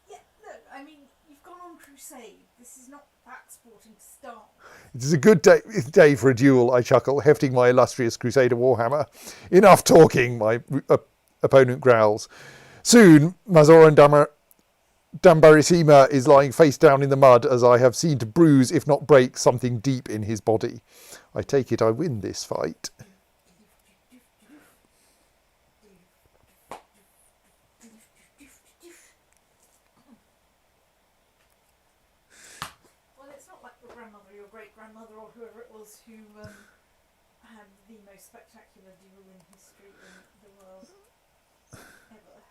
Yeah, look, I mean, you've gone on crusade. This is not that sporting to start. It is a good day for a duel, I chuckle, hefting my illustrious Crusader Warhammer. Enough talking, my opponent growls. Soon, Mazoran Dambarisima is lying face down in the mud as I have seen to bruise, if not break, something deep in his body. I take it I win this fight. Well, it's not like your grandmother or your great-grandmother or whoever it was who had the most spectacular duel in history in the world ever.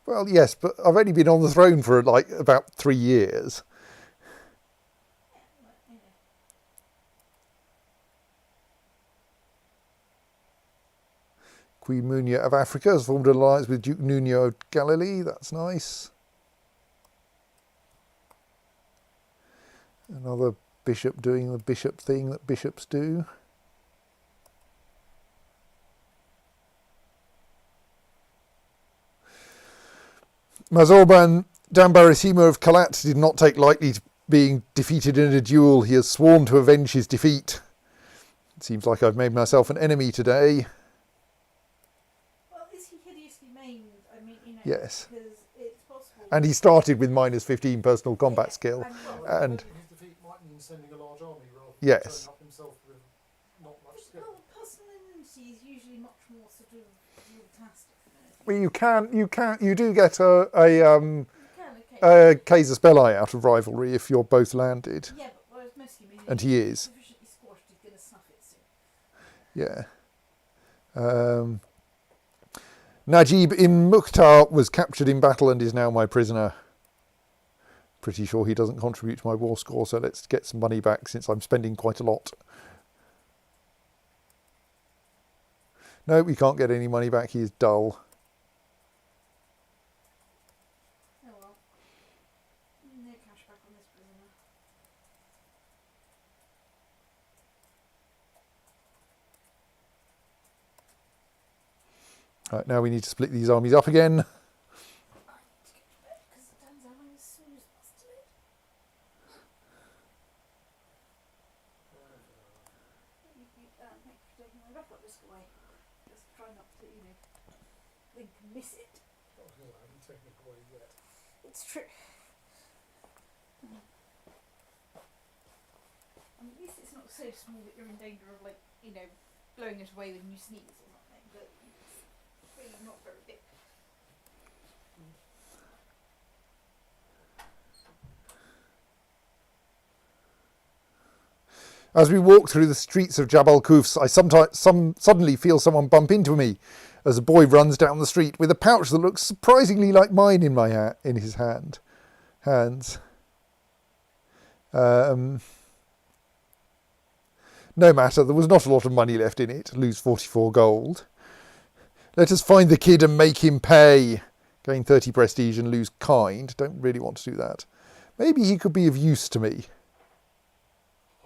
Well, yes, but I've only been on the throne for like about 3 years. Yeah, well, you know. Queen Munia of Africa has formed an alliance with Duke Nuno of Galilee. That's nice. Another bishop doing the bishop thing that bishops do. Mazorban Dambarasima of Kalat did not take lightly to being defeated in a duel. He has sworn to avenge his defeat. It seems like I've made myself an enemy today. Well, is he hideously maimed? I mean, you know, Yes. because it's possible. And he started with minus 15 personal combat skill. I mean, Well, And- avenging his defeat might mean sending a large army rather than Yes. turning up himself with not much skill. well, personal enmity is usually much more sort of dual-tastic than anything. Well, you do get a You can, okay. Kaiser Spelleye out of rivalry if you're both landed. Yeah, but whereas mostly means And he is. sufficiently squashed, he's going to snuff it soon. Yeah. Najib in Mukhtar was captured in battle and is now my prisoner. Pretty sure he doesn't contribute to my war score, so let's get some money back since I'm spending quite a lot. No, we can't get any money back. He is dull. Oh well. No cash back on this prisoner. Right, now we need to split these armies up again. I need to get to bed because it turns out I'm a snooze bastard. Thank you for taking my backup disk away. Just try not to, think and miss it. I haven't taken it away yet. It's true. At least it's not so small that you're in danger of, blowing it away when you sneeze or something, but it's really not very big. As we walk through the streets of Jabal Koufs, I suddenly feel someone bump into me as a boy runs down the street with a pouch that looks surprisingly like mine in his hands. No matter, there was not a lot of money left in it. Lose 44 gold. Let us find the kid and make him pay. Gain 30 prestige and lose kind. Don't really want to do that. Maybe he could be of use to me.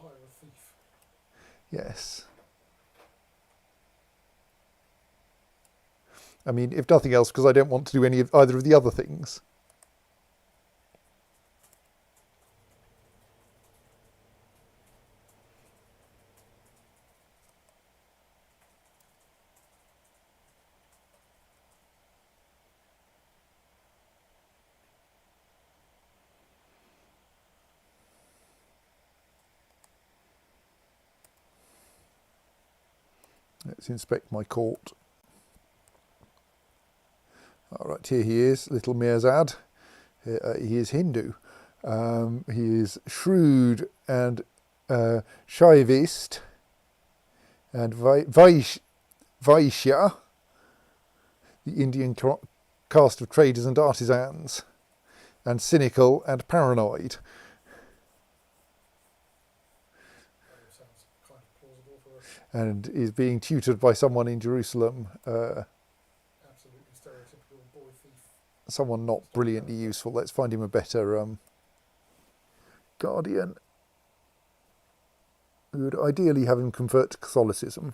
Hire a thief. Yes. I mean, if nothing else, because I don't want to do either of the other things. Let's inspect my court. All right, here he is, little Mirzad. He is Hindu. He is shrewd and Shaivist and Vaishya, the Indian caste of traders and artisans, and cynical and paranoid. That sounds kind of plausible for us. And is being tutored by someone in Jerusalem, Absolutely stereotypical boy thief. someone not brilliantly useful. Let's find him a better guardian. We would ideally have him convert to Catholicism.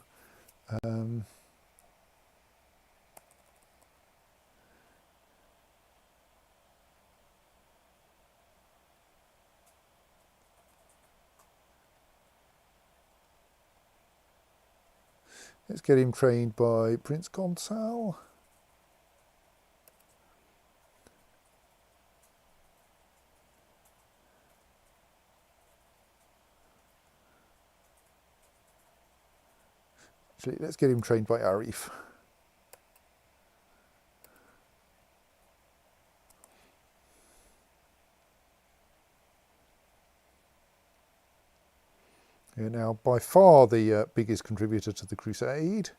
Let's get him trained by Prince Gonçal. Actually, let's get him trained by Arif. You're now by far the biggest contributor to the crusade.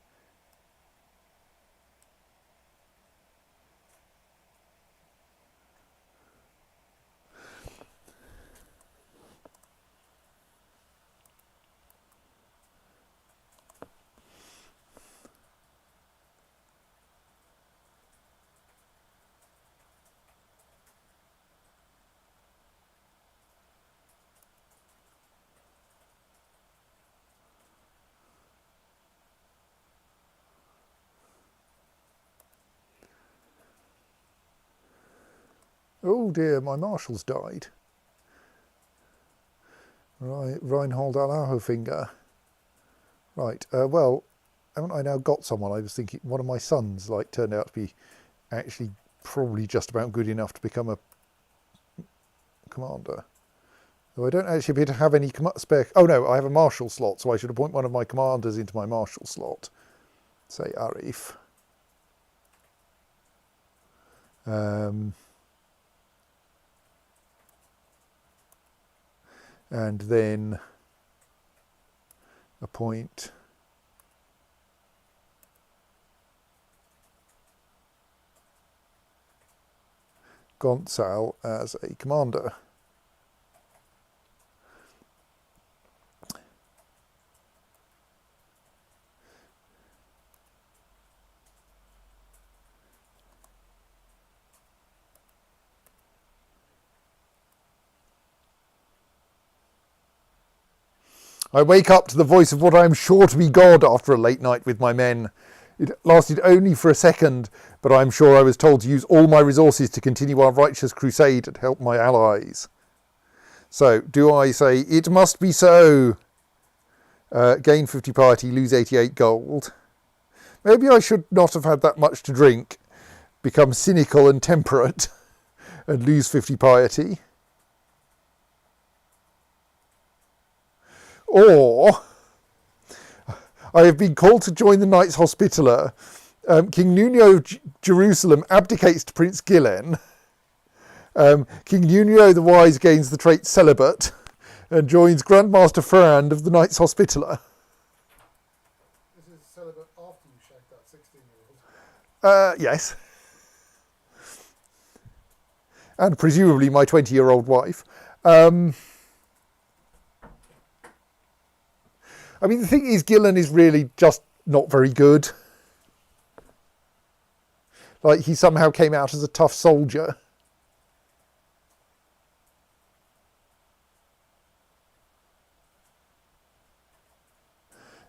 Oh dear, my marshal's died. Right, Reinhold Allerhofinger. Right, well, haven't I now got someone? I was thinking one of my sons turned out to be actually probably just about good enough to become a commander. Though I don't actually appear to have any spare... Oh no, I have a marshal slot, so I should appoint one of my commanders into my marshal slot. Say Arif. And then appoint Gonçal as a commander. I wake up to the voice of what I am sure to be God after a late night with my men. It lasted only for a second, but I am sure I was told to use all my resources to continue our righteous crusade and help my allies. So, do I say, it must be so? Gain 50 piety, lose 88 gold. Maybe I should not have had that much to drink, become cynical and temperate, and lose 50 piety. Or, I have been called to join the Knights Hospitaller. King Nuno of Jerusalem abdicates to Prince Gillen. King Nuno the Wise gains the trait Celibate and joins Grandmaster Ferrand of the Knights Hospitaller. This is celibate after you shagged that 16-year-old. Yes. And presumably my 20-year-old wife. I mean, the thing is, Gillen is really just not very good. He somehow came out as a tough soldier.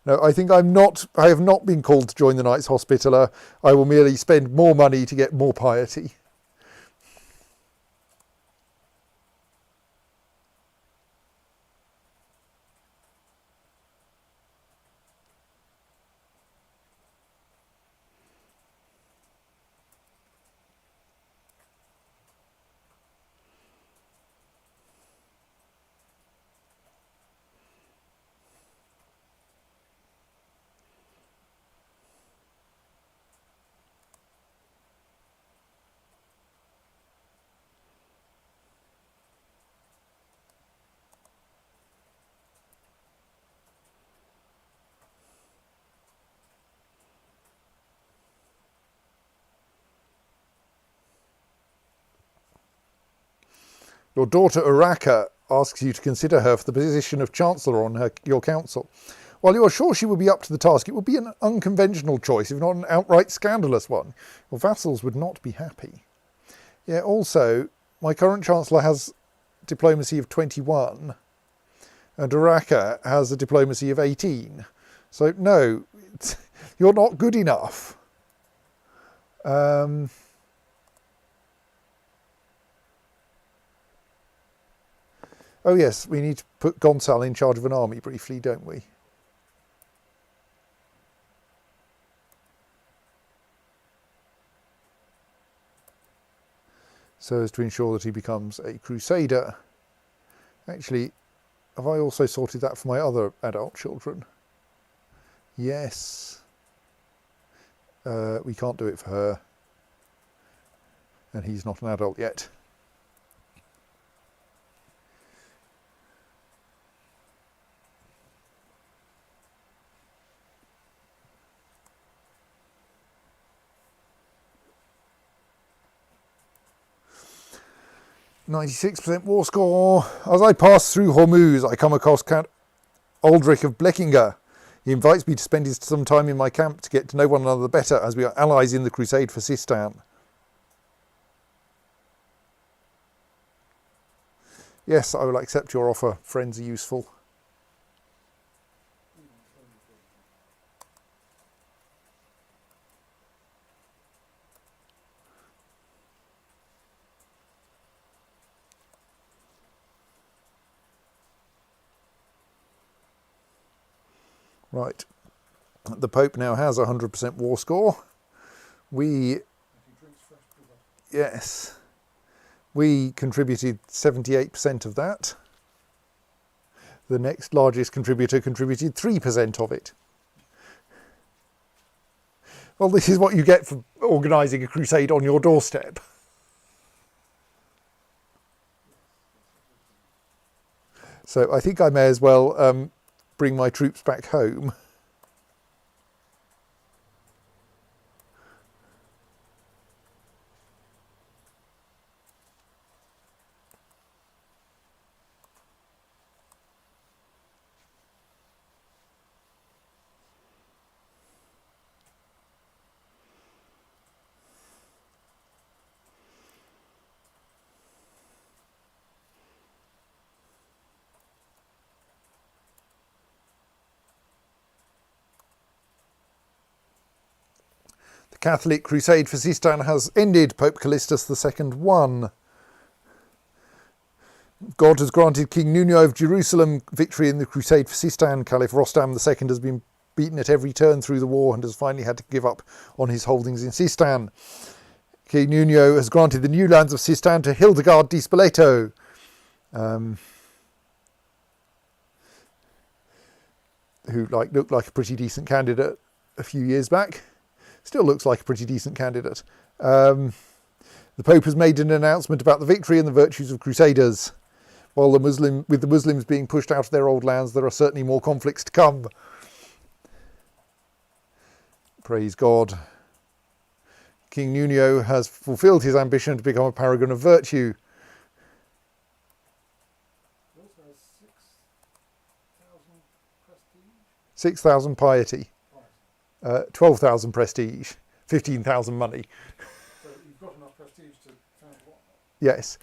No, I think I have not been called to join the Knights Hospitaller. I will merely spend more money to get more piety. Your daughter Urraca asks you to consider her for the position of Chancellor on your council. While you are sure she will be up to the task, it would be an unconventional choice, if not an outright scandalous one. Your vassals would not be happy. Yeah, also, my current Chancellor has diplomacy of 21, and Urraca has a diplomacy of 18. So, no, you're not good enough. Oh yes, we need to put Gonçal in charge of an army briefly, don't we? So as to ensure that he becomes a crusader. Actually, have I also sorted that for my other adult children? Yes. We can't do it for her. And he's not an adult yet. %, war score. As I pass through Hormuz, I come across Count Aldrich of Bleckinga. He invites me to spend some time in my camp to get to know one another better, as we are allies in the crusade for Sistan. Yes, I will accept your offer. Friends are useful. Right. The Pope now has 100% war score. We, If he drinks fresh blood. yes, we contributed 78% of that. The next largest contributor contributed 3% of it. Well, this is what you get for organising a crusade on your doorstep. So I think I may as well bring my troops back home. The Catholic crusade for Sistan has ended. Pope Callistus II won. God has granted King Nuno of Jerusalem victory in the crusade for Sistan. Caliph Rostam II has been beaten at every turn through the war and has finally had to give up on his holdings in Sistan. King Nuno has granted the new lands of Sistan to Hildegard di Spoleto. Who looked like a pretty decent candidate a few years back. Still looks like a pretty decent candidate. The Pope has made an announcement about the victory and the virtues of crusaders. While with the Muslims being pushed out of their old lands, there are certainly more conflicts to come. Praise God. King Nuno has fulfilled his ambition to become a paragon of virtue. He also has 6,000 prestige. 6,000 piety. Right. 12,000 prestige. 15,000 money. So you've got enough prestige to found what? Yes.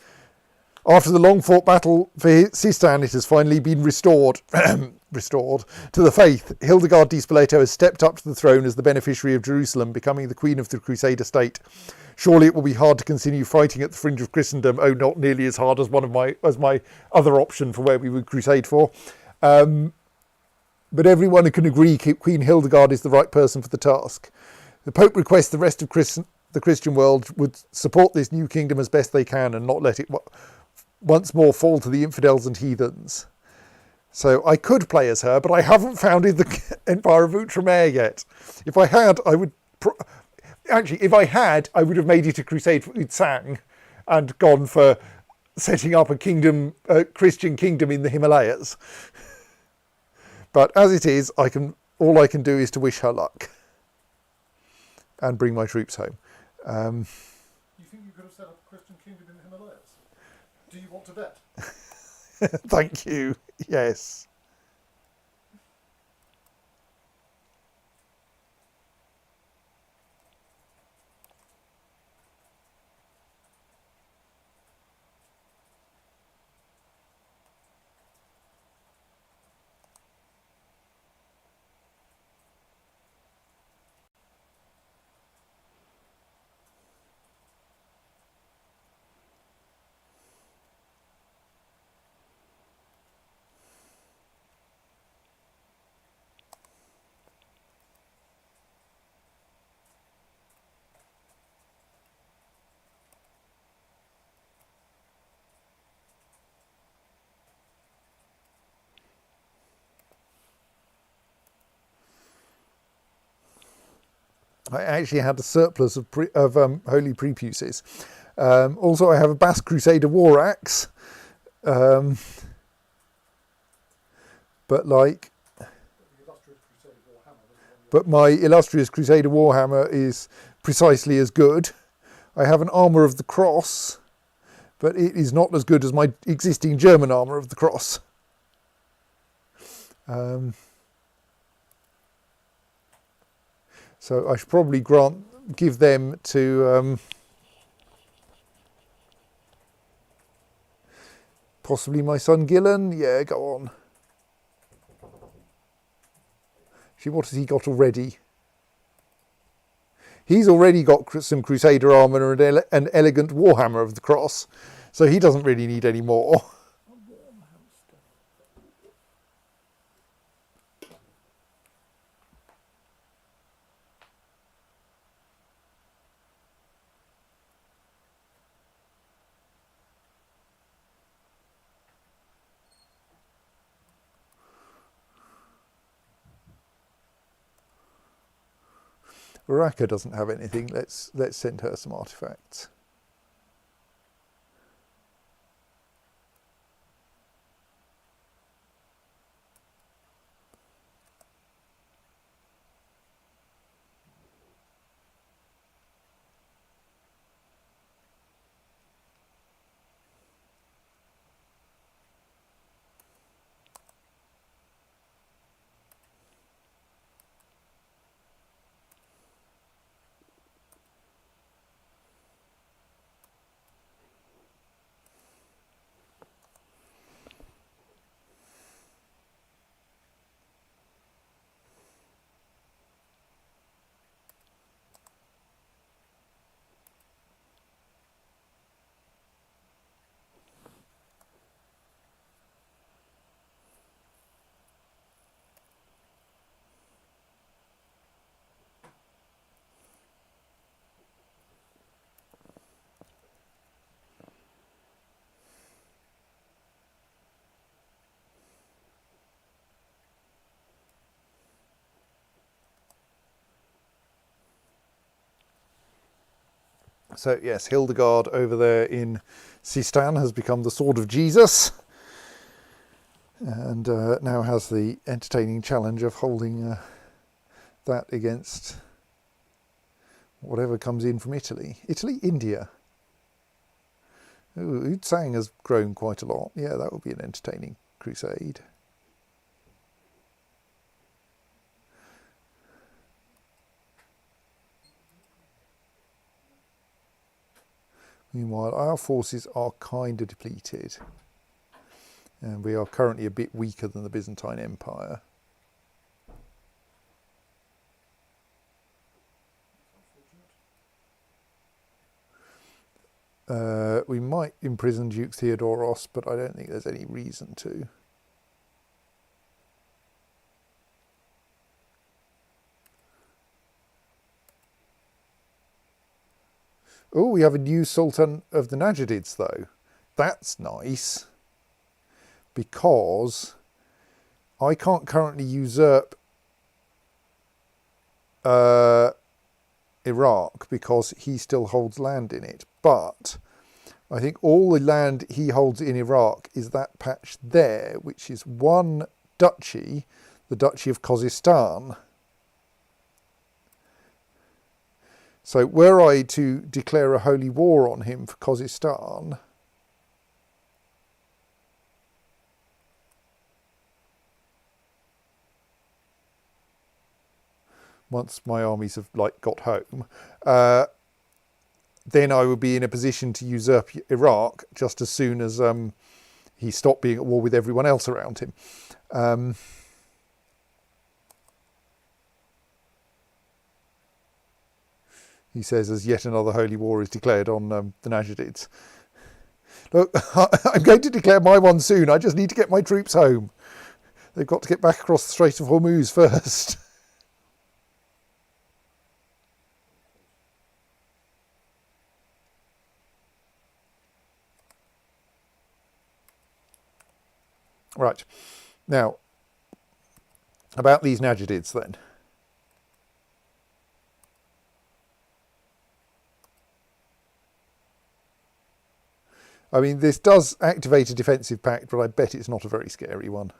After the long-fought battle for Sistan, it has finally been restored to the faith. Hildegard di Spoleto has stepped up to the throne as the beneficiary of Jerusalem, becoming the queen of the Crusader state. Surely it will be hard to continue fighting at the fringe of Christendom. Oh, not nearly as hard as my other option for where we would crusade for. But everyone can agree Queen Hildegard is the right person for the task. The Pope requests the rest of the Christian world would support this new kingdom as best they can and not let it once more fall to the infidels and heathens. So I could play as her, but I haven't founded the Empire of Outremer yet. If I had, I would... I would have made it a crusade for Utsang and gone for setting up a Christian kingdom in the Himalayas. But as it is, all I can do is to wish her luck and bring my troops home. You think you could have set up a Christian kingdom in the Himalayas? Do you want to bet? Thank you. Yes. I actually had a surplus of holy prepuces. Also, I have a Basque Crusader war axe. But my illustrious Crusader Warhammer is precisely as good. I have an Armour of the Cross, but it is not as good as my existing German Armour of the Cross. So I should probably give them to possibly my son Gillen. Yeah, go on. See, what has he got already? He's already got some Crusader armour and an elegant Warhammer of the Cross, so he doesn't really need any more. Uraka doesn't have anything. Let's send her some artifacts. So yes, Hildegard over there in Sistan has become the Sword of Jesus, and now has the entertaining challenge of holding that against whatever comes in from Italy. India. Ooh, Utsang has grown quite a lot. Yeah, that would be an entertaining crusade. Meanwhile, our forces are kind of depleted, and we are currently a bit weaker than the Byzantine Empire. We might imprison Duke Theodoros, but I don't think there's any reason to. Oh, we have a new Sultan of the Najidids, though. That's nice, because I can't currently usurp Iraq because he still holds land in it. But I think all the land he holds in Iraq is that patch there, which is one duchy, the Duchy of Khuzestan. So were I to declare a holy war on him for Khuzestan, once my armies have got home, then I would be in a position to usurp Iraq just as soon as he stopped being at war with everyone else around him. He says, as yet another holy war is declared on the Najidids. Look, I'm going to declare my one soon. I just need to get my troops home. They've got to get back across the Strait of Hormuz first. Right. Now, about these Najidids then. I mean, this does activate a defensive pact, but I bet it's not a very scary one.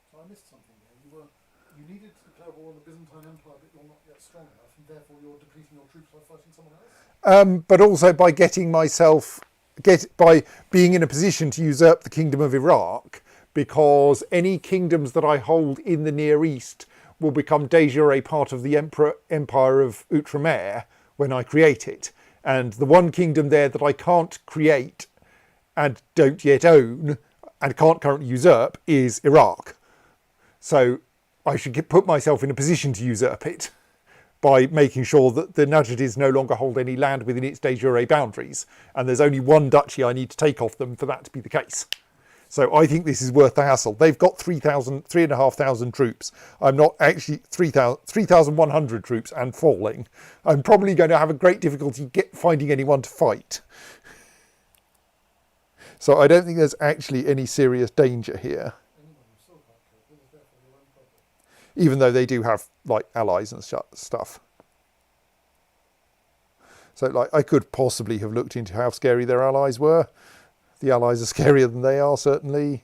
So I missed something there. You needed to declare war on the Byzantine Empire, but you're not yet strong enough, and therefore you're depleting your troops by fighting someone else? But also by by being in a position to usurp the Kingdom of Iraq, because any kingdoms that I hold in the Near East will become de jure part of the Empire of Outremer when I create it. And the one kingdom there that I can't create and don't yet own and can't currently usurp is Iraq. So I should put myself in a position to usurp it by making sure that the Najidids no longer hold any land within its de jure boundaries. And there's only one duchy I need to take off them for that to be the case. So I think this is worth the hassle. They've got 3,500 troops. I'm not actually 3,100 troops and falling. I'm probably going to have a great difficulty finding anyone to fight. So I don't think there's actually any serious danger here. even though they do have like allies and stuff. So like I could possibly have looked into how scary their allies were. The allies are scarier than they are, certainly.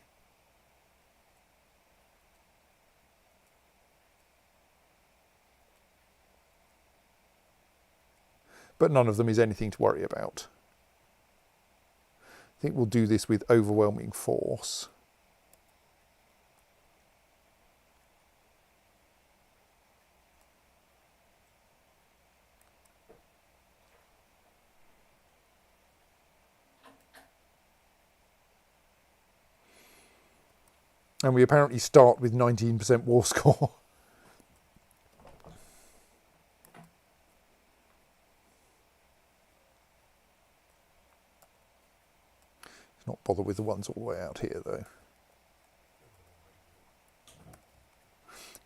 But none of them is anything to worry about. I think we'll do this with overwhelming force. And we apparently start with 19% war score. Let's not bother with the ones all the way out here, though.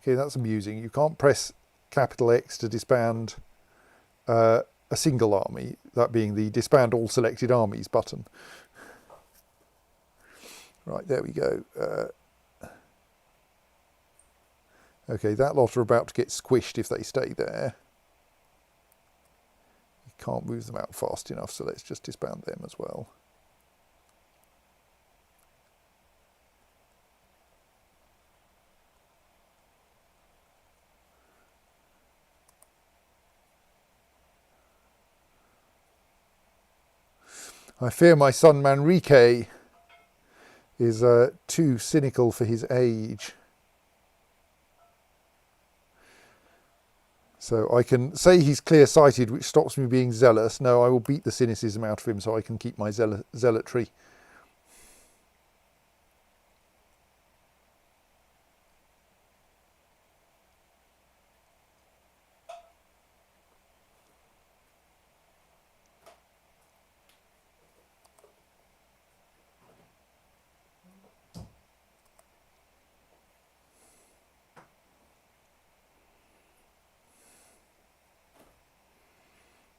Okay, that's amusing. You can't press capital X to disband a single army, that being the disband all selected armies button. Right, there we go. Okay, that lot are about to get squished if they stay there. You can't move them out fast enough, so let's just disband them as well. I fear my son Manrique is too cynical for his age. So I can say he's clear-sighted, which stops me being zealous. No, I will beat the cynicism out of him so I can keep my zealotry.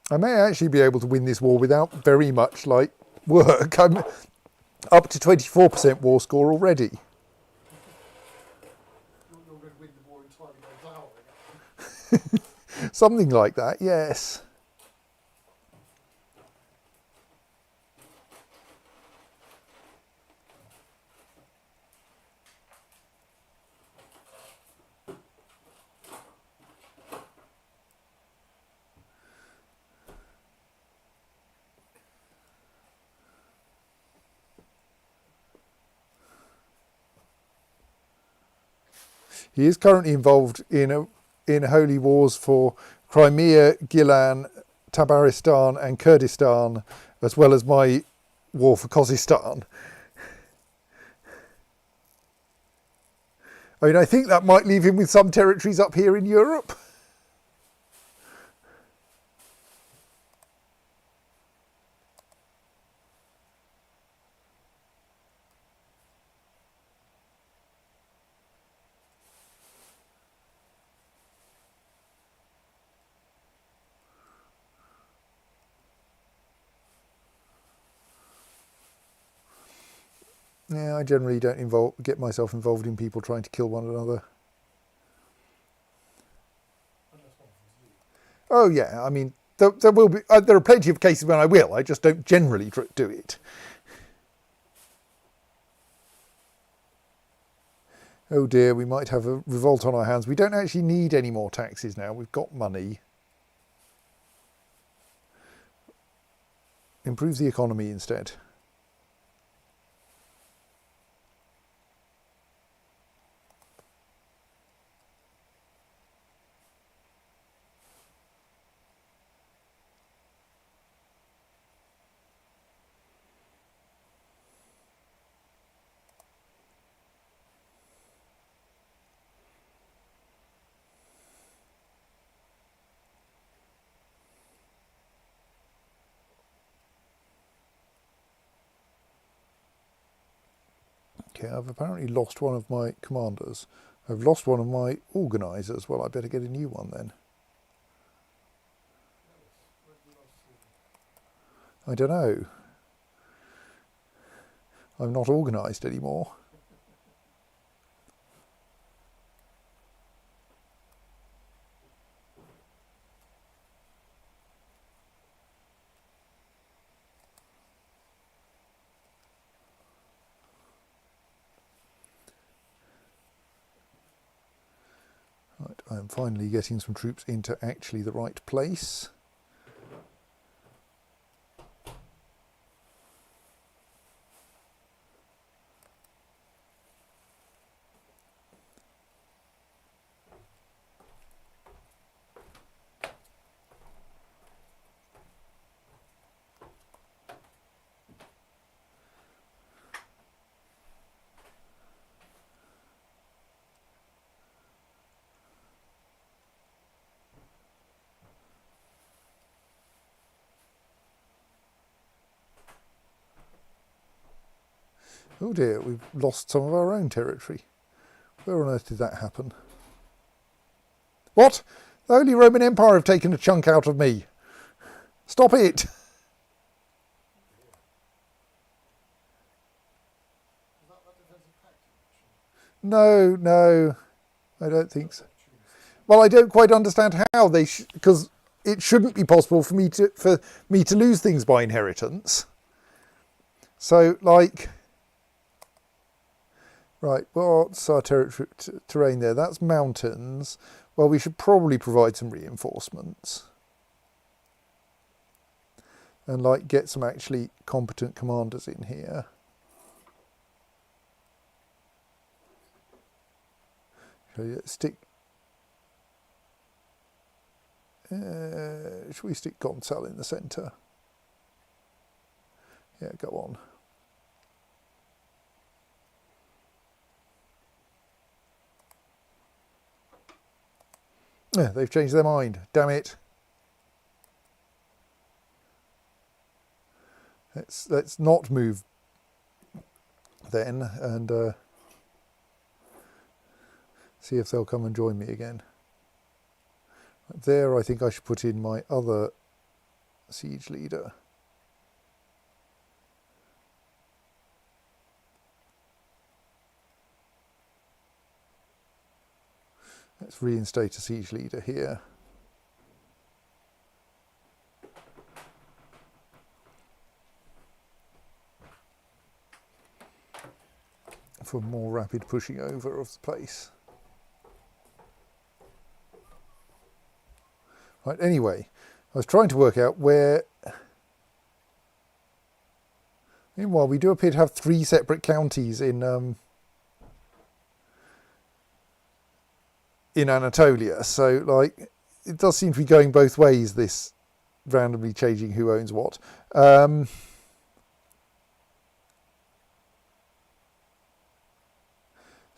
I may actually be able to win this war without very much like work. I'm up to 24% war score already. You're going to win the war entirely by devouring it. Something like that, yes. He is currently involved in holy wars for Crimea, Gilan, Tabaristan and Kurdistan, as well as my war for Khuzestan. I mean, I think that might leave him with some territories up here in Europe. Yeah, I generally don't get myself involved in people trying to kill one another. Oh yeah, I mean, there will be. There are plenty of cases when I will. I just don't generally do it. Oh dear, we might have a revolt on our hands. We don't actually need any more taxes now. We've got money. Improve the economy instead. Okay, I've apparently lost one of my commanders. I've lost one of my organisers. Well, I better get a new one then. I don't know. I'm not organised anymore. I'm finally getting some troops into actually the right place. Oh dear, we've lost some of our own territory. Where on earth did that happen? What? The Holy Roman Empire have taken a chunk out of me. Stop it! Is that defensive tactic? No, no, I don't think so. Well, I don't quite understand how they because it shouldn't be possible for me to lose things by inheritance. So, like, right, what's our terrain there? That's mountains. Well, we should probably provide some reinforcements and like get some actually competent commanders in here. Should we stick Gonçal in the centre? Yeah, go on. Yeah, they've changed their mind. Damn it. Let's not move then and see if they'll come and join me again. There, I think I should put in my other siege leader. Let's reinstate a siege leader here. For more rapid pushing over of the place. Right, anyway, I was trying to work out where... Meanwhile, we do appear to have 3 separate counties in Anatolia, so like it does seem to be going both ways, this randomly changing who owns what. So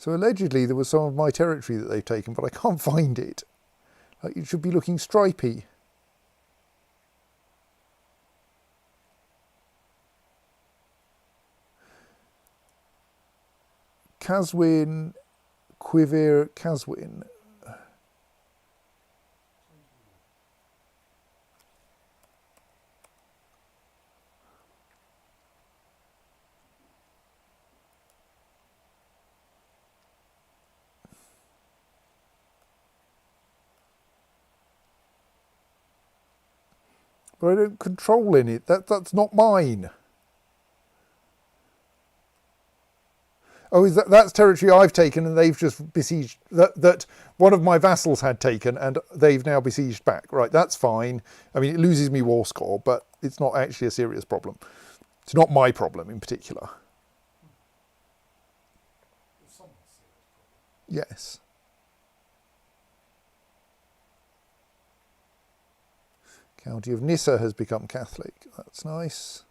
allegedly there was some of my territory that they've taken, but I can't find it. Like, it should be looking stripy. Caswin, Quivir, Caswin. But I don't control any. That's not mine. Oh, that's territory I've taken and they've just besieged, that one of my vassals had taken and they've now besieged back. Right, that's fine. I mean, it loses me war score, but it's not actually a serious problem. It's not my problem in particular. Yes. County of Nissa has become Catholic. That's nice.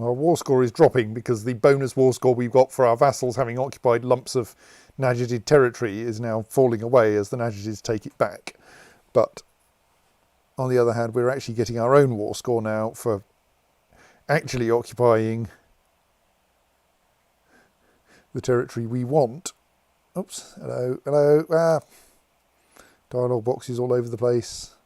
Our war score is dropping because the bonus war score we've got for our vassals having occupied lumps of Najdid territory is now falling away as the Najdids take it back. But on the other hand, we're actually getting our own war score now for actually occupying the territory we want. Oops, hello, hello, dialogue boxes all over the place.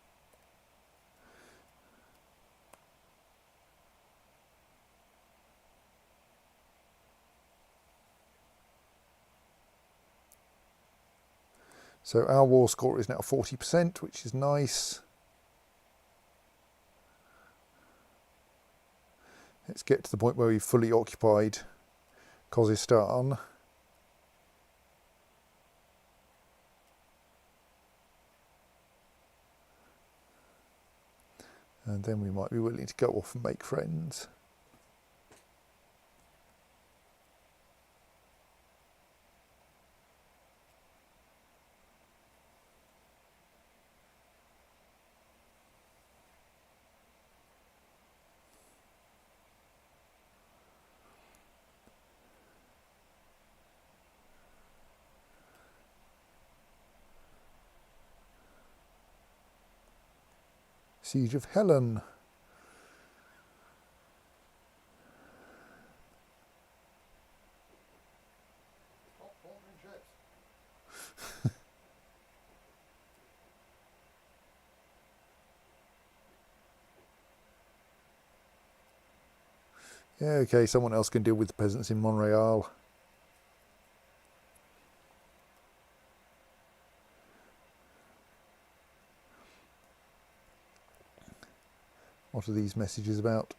So our war score is now 40%, which is nice. Let's get to the point where we've fully occupied Khuzestan. And then we might be willing to go off and make friends. Siege of Helen. Stop ordering ships. Yeah, okay, someone else can deal with the peasants in Montreal. What are these messages about?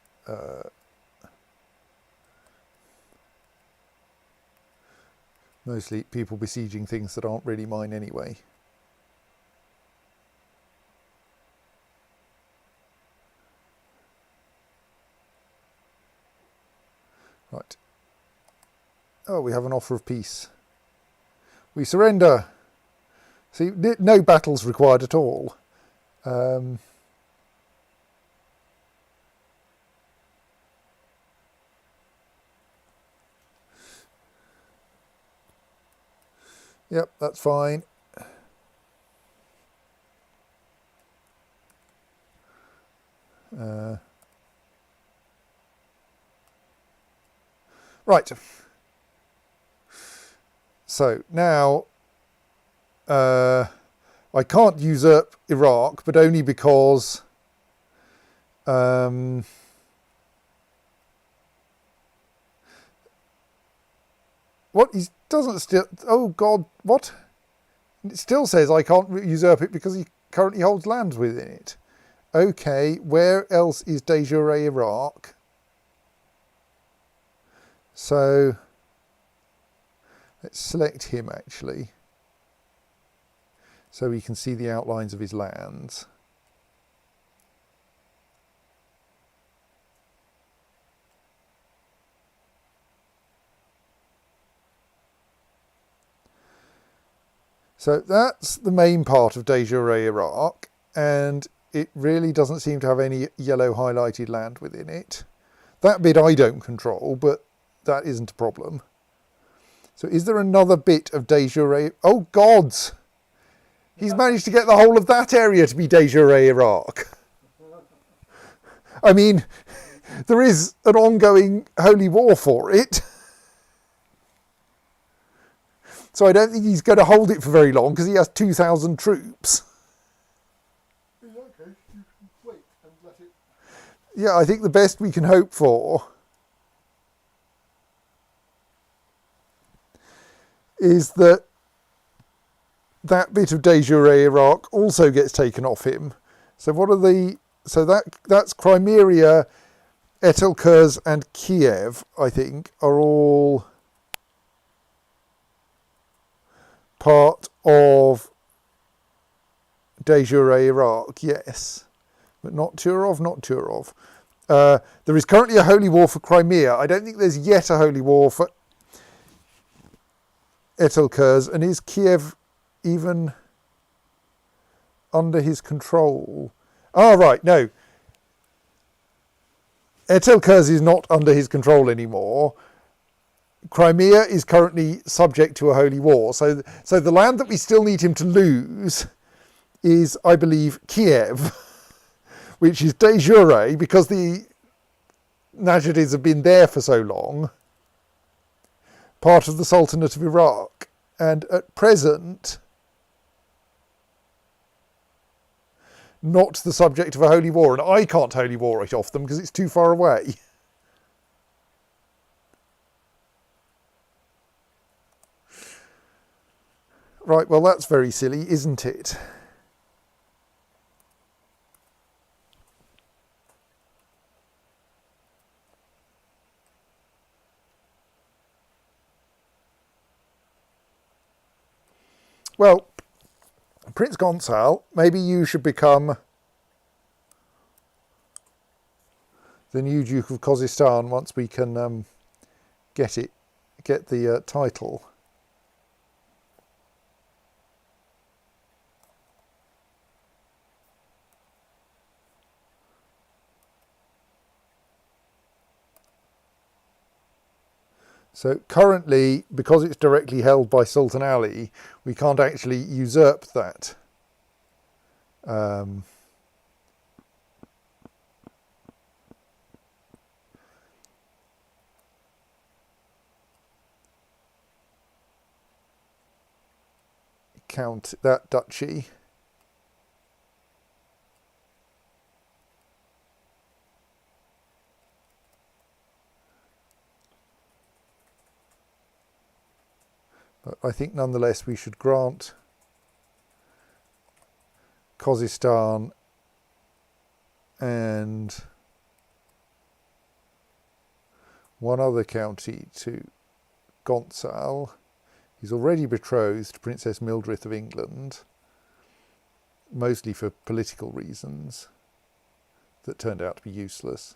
Mostly people besieging things that aren't really mine anyway. Right. Oh, we have an offer of peace. We surrender. See, no battles required at all. Yep, that's fine. Right. So now I can't usurp Iraq, but only because what he doesn't still. Oh God, what? It still says I can't usurp it because he currently holds lands within it. Okay, where else is de jure Iraq? So let's select him actually, so we can see the outlines of his lands. So that's the main part of de jure Iraq, and it really doesn't seem to have any yellow highlighted land within it. That bit I don't control, but that isn't a problem. So is there another bit of de jure? Oh gods! He's managed to get the whole of that area to be de jure Iraq. I mean, there is an ongoing holy war for it. So I don't think he's going to hold it for very long because he has 2,000 troops. Yeah, okay, you can wait and let it. Yeah, I think the best we can hope for is that that bit of de jure Iraq also gets taken off him. So what are the... So that's Crimea, Etelkurs and Kiev, I think, are all part of de jure Iraq, yes. But not Turov, not Turov. There is currently a holy war for Crimea. I don't think there's yet a holy war for Etelkurs. And is Kiev even under his control? Ah, right, no. Etelkurs is not under his control anymore. Crimea is currently subject to a holy war. So the land that we still need him to lose is, I believe, Kiev, which is de jure because the Najidids have been there for so long. part of the Sultanate of Iraq, and at present not the subject of a holy war, and I can't holy war it off them because it's too far away. Right, well that's very silly, isn't it? Well, Prince Gonçal, maybe you should become the new Duke of Khuzestan once we can get the title. So currently, because it's directly held by Sultan Ali, we can't actually usurp that. Count that duchy. But I think nonetheless we should grant Khuzestan and one other county to Gonçal. He's already betrothed to Princess Mildred of England, mostly for political reasons that turned out to be useless.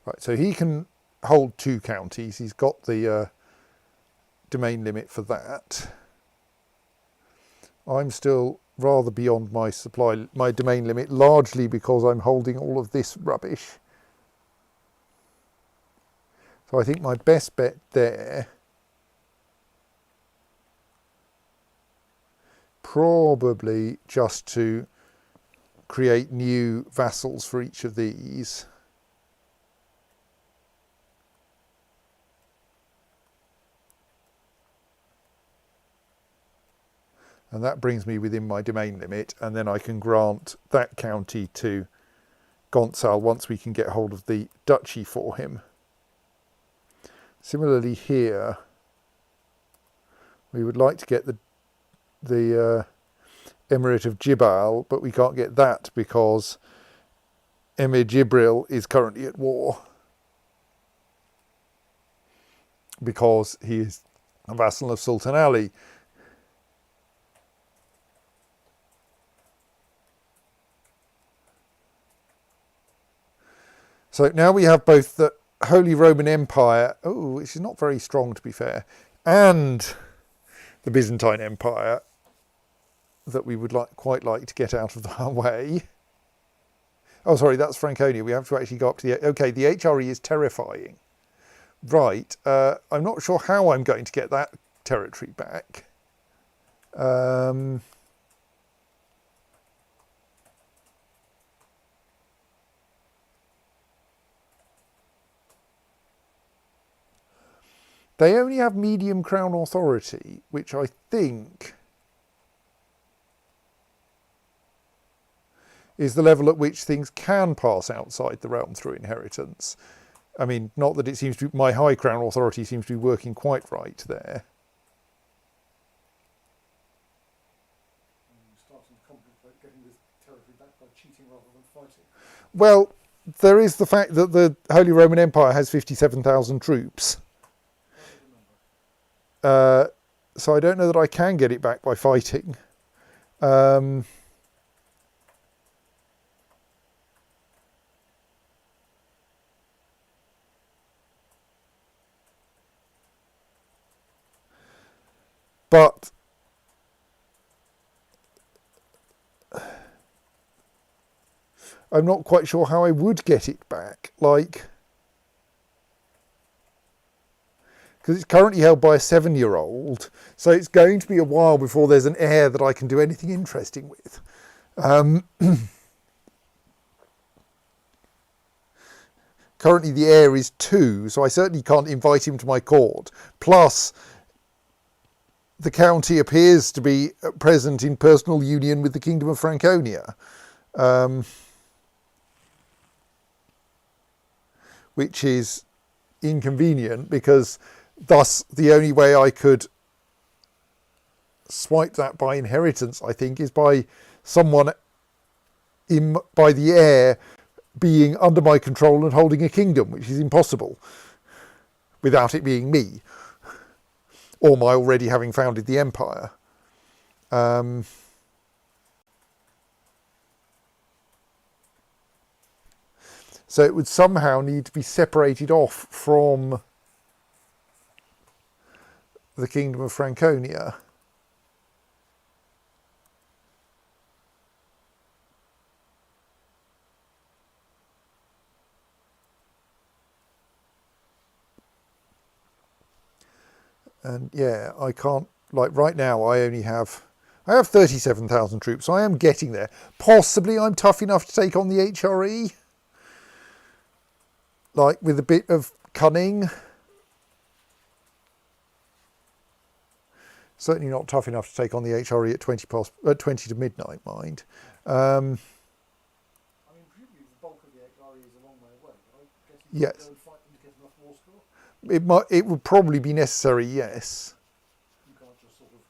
Right, so he can hold 2 counties. He's got the domain limit for that. I'm still rather beyond my domain limit, largely because I'm holding all of this rubbish. So I think my best bet there probably just to create new vassals for each of these. And that brings me within my domain limit, and then I can grant that county to Gonçal once we can get hold of the duchy for him. Similarly here, we would like to get the Emirate of Jibal, but we can't get that because Emir Jibril is currently at war because he is a vassal of Sultan Ali. So now we have both the Holy Roman Empire, which is not very strong to be fair, and the Byzantine Empire that we would quite like to get out of our way. Oh, sorry, that's Franconia. We have to actually go up to the... Okay, the HRE is terrifying. Right, I'm not sure how I'm going to get that territory back. They only have medium crown authority, which I think is the level at which things can pass outside the realm through inheritance. I mean, not that it seems to be, my high crown authority seems to be working quite right there. You start to contemplate getting this territory back by cheating rather than fighting. Well, there is the fact that the Holy Roman Empire has 57,000 troops. So I don't know that I can get it back by fighting. But I'm not quite sure how I would get it back. Like, because it's currently held by a 7-year-old, so it's going to be a while before there's an heir that I can do anything interesting with. Currently the heir is 2, so I certainly can't invite him to my court. Plus, the county appears to be present in personal union with the Kingdom of Franconia, which is inconvenient, because thus the only way I could swipe that by inheritance, I think, is by someone by the heir being under my control and holding a kingdom, which is impossible without it being me, or my already having founded the empire. So it would somehow need to be separated off from the Kingdom of Franconia. And yeah, I can't, like right now I have 37,000 troops, so I am getting there. Possibly I'm tough enough to take on the HRE, like with a bit of cunning. Certainly not tough enough to take on the HRE at 20 to midnight, mind. I mean, presumably the bulk of the HRE is a long way away, but I guess you Yes. can go and fight them to get enough war score. It would probably be necessary, yes. You can't just sort of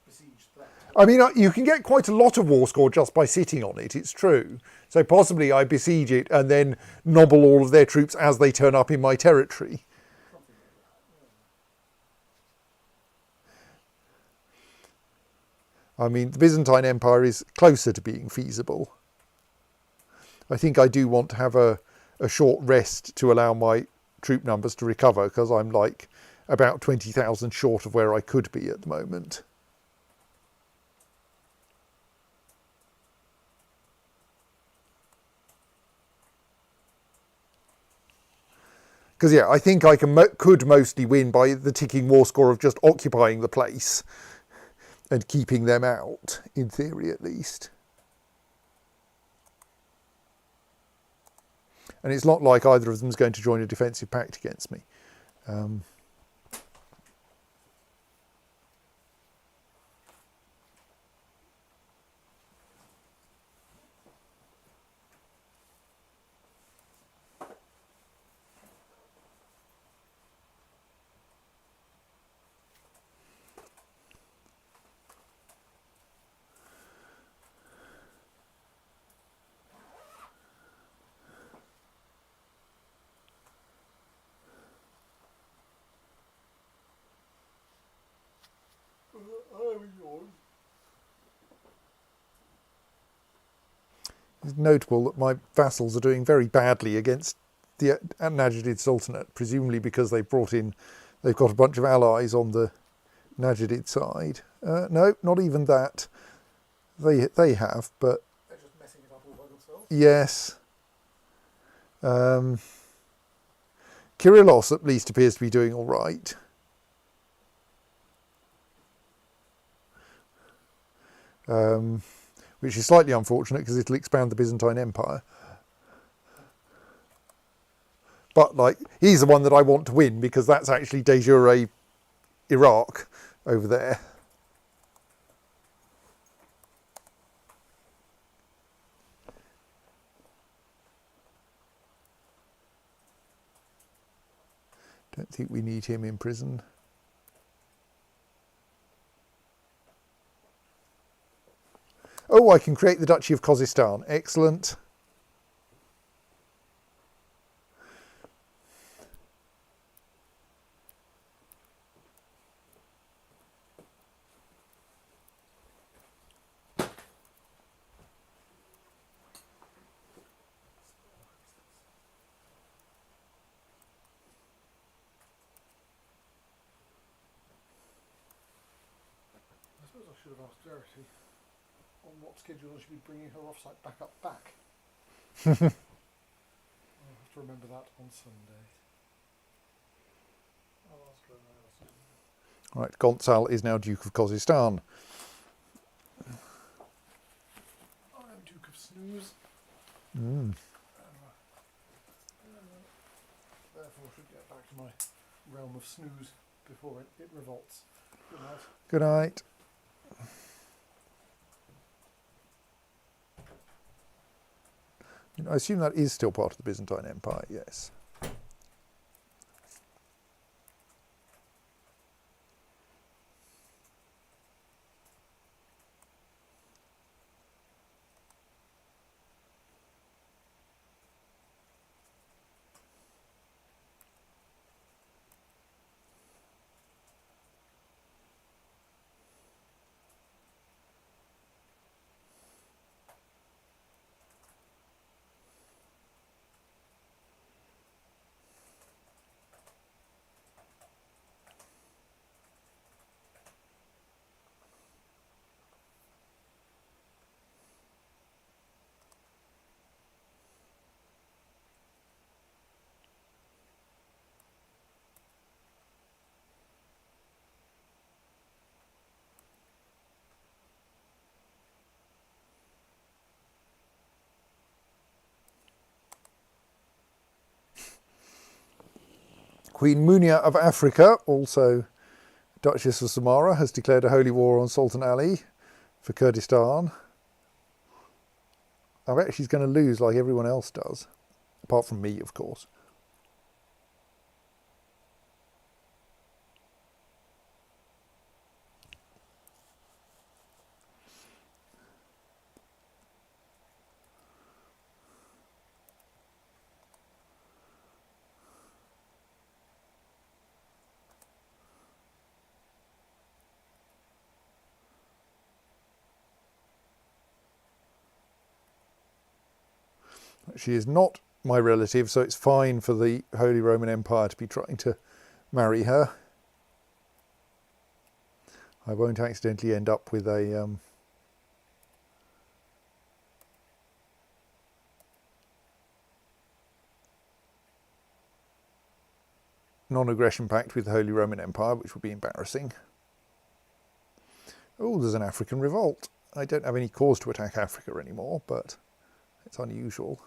besiege that. I mean, you can get quite a lot of war score just by sitting on it, it's true. So possibly I besiege it and then nobble all of their troops as they turn up in my territory. Something like that. Yeah. I mean, the Byzantine Empire is closer to being feasible. I think I do want to have a short rest to allow my troop numbers to recover, because I'm like about 20,000 short of where I could be at the moment. Because yeah, I think I could mostly win by the ticking war score of just occupying the place and keeping them out, in theory at least. And it's not like either of them is going to join a defensive pact against me. It's notable that my vassals are doing very badly against the Najadid Sultanate, presumably because they've got a bunch of allies on the Najadid side. No, not even that. They have, but They're just messing it up all by themselves. yes. Kyrillos at least appears to be doing all right. Which is slightly unfortunate because it'll expand the Byzantine Empire. But like, he's the one that I want to win, because that's actually de jure Iraq over there. Don't think we need him in prison. Oh, I can create the Duchy of Khuzestan. Excellent. I suppose I should have asked Verity on what schedule I should be bringing her offsite backup back. I'll have to remember that on Sunday. I'll ask her now. Right, Gonçal is now Duke of Khuzestan. I am Duke of Snooze. Mm. Therefore, should get back to my realm of snooze before it revolts. Good night. Good night. I assume that is still part of the Byzantine Empire, yes. Queen Munia of Africa, also Duchess of Samara, has declared a holy war on Sultan Ali for Kurdistan. I bet she's going to lose like everyone else does, apart from me, of course. She is not my relative, so it's fine for the Holy Roman Empire to be trying to marry her. I won't accidentally end up with a non-aggression pact with the Holy Roman Empire, which would be embarrassing. Oh, there's an African revolt. I don't have any cause to attack Africa anymore, but it's unusual.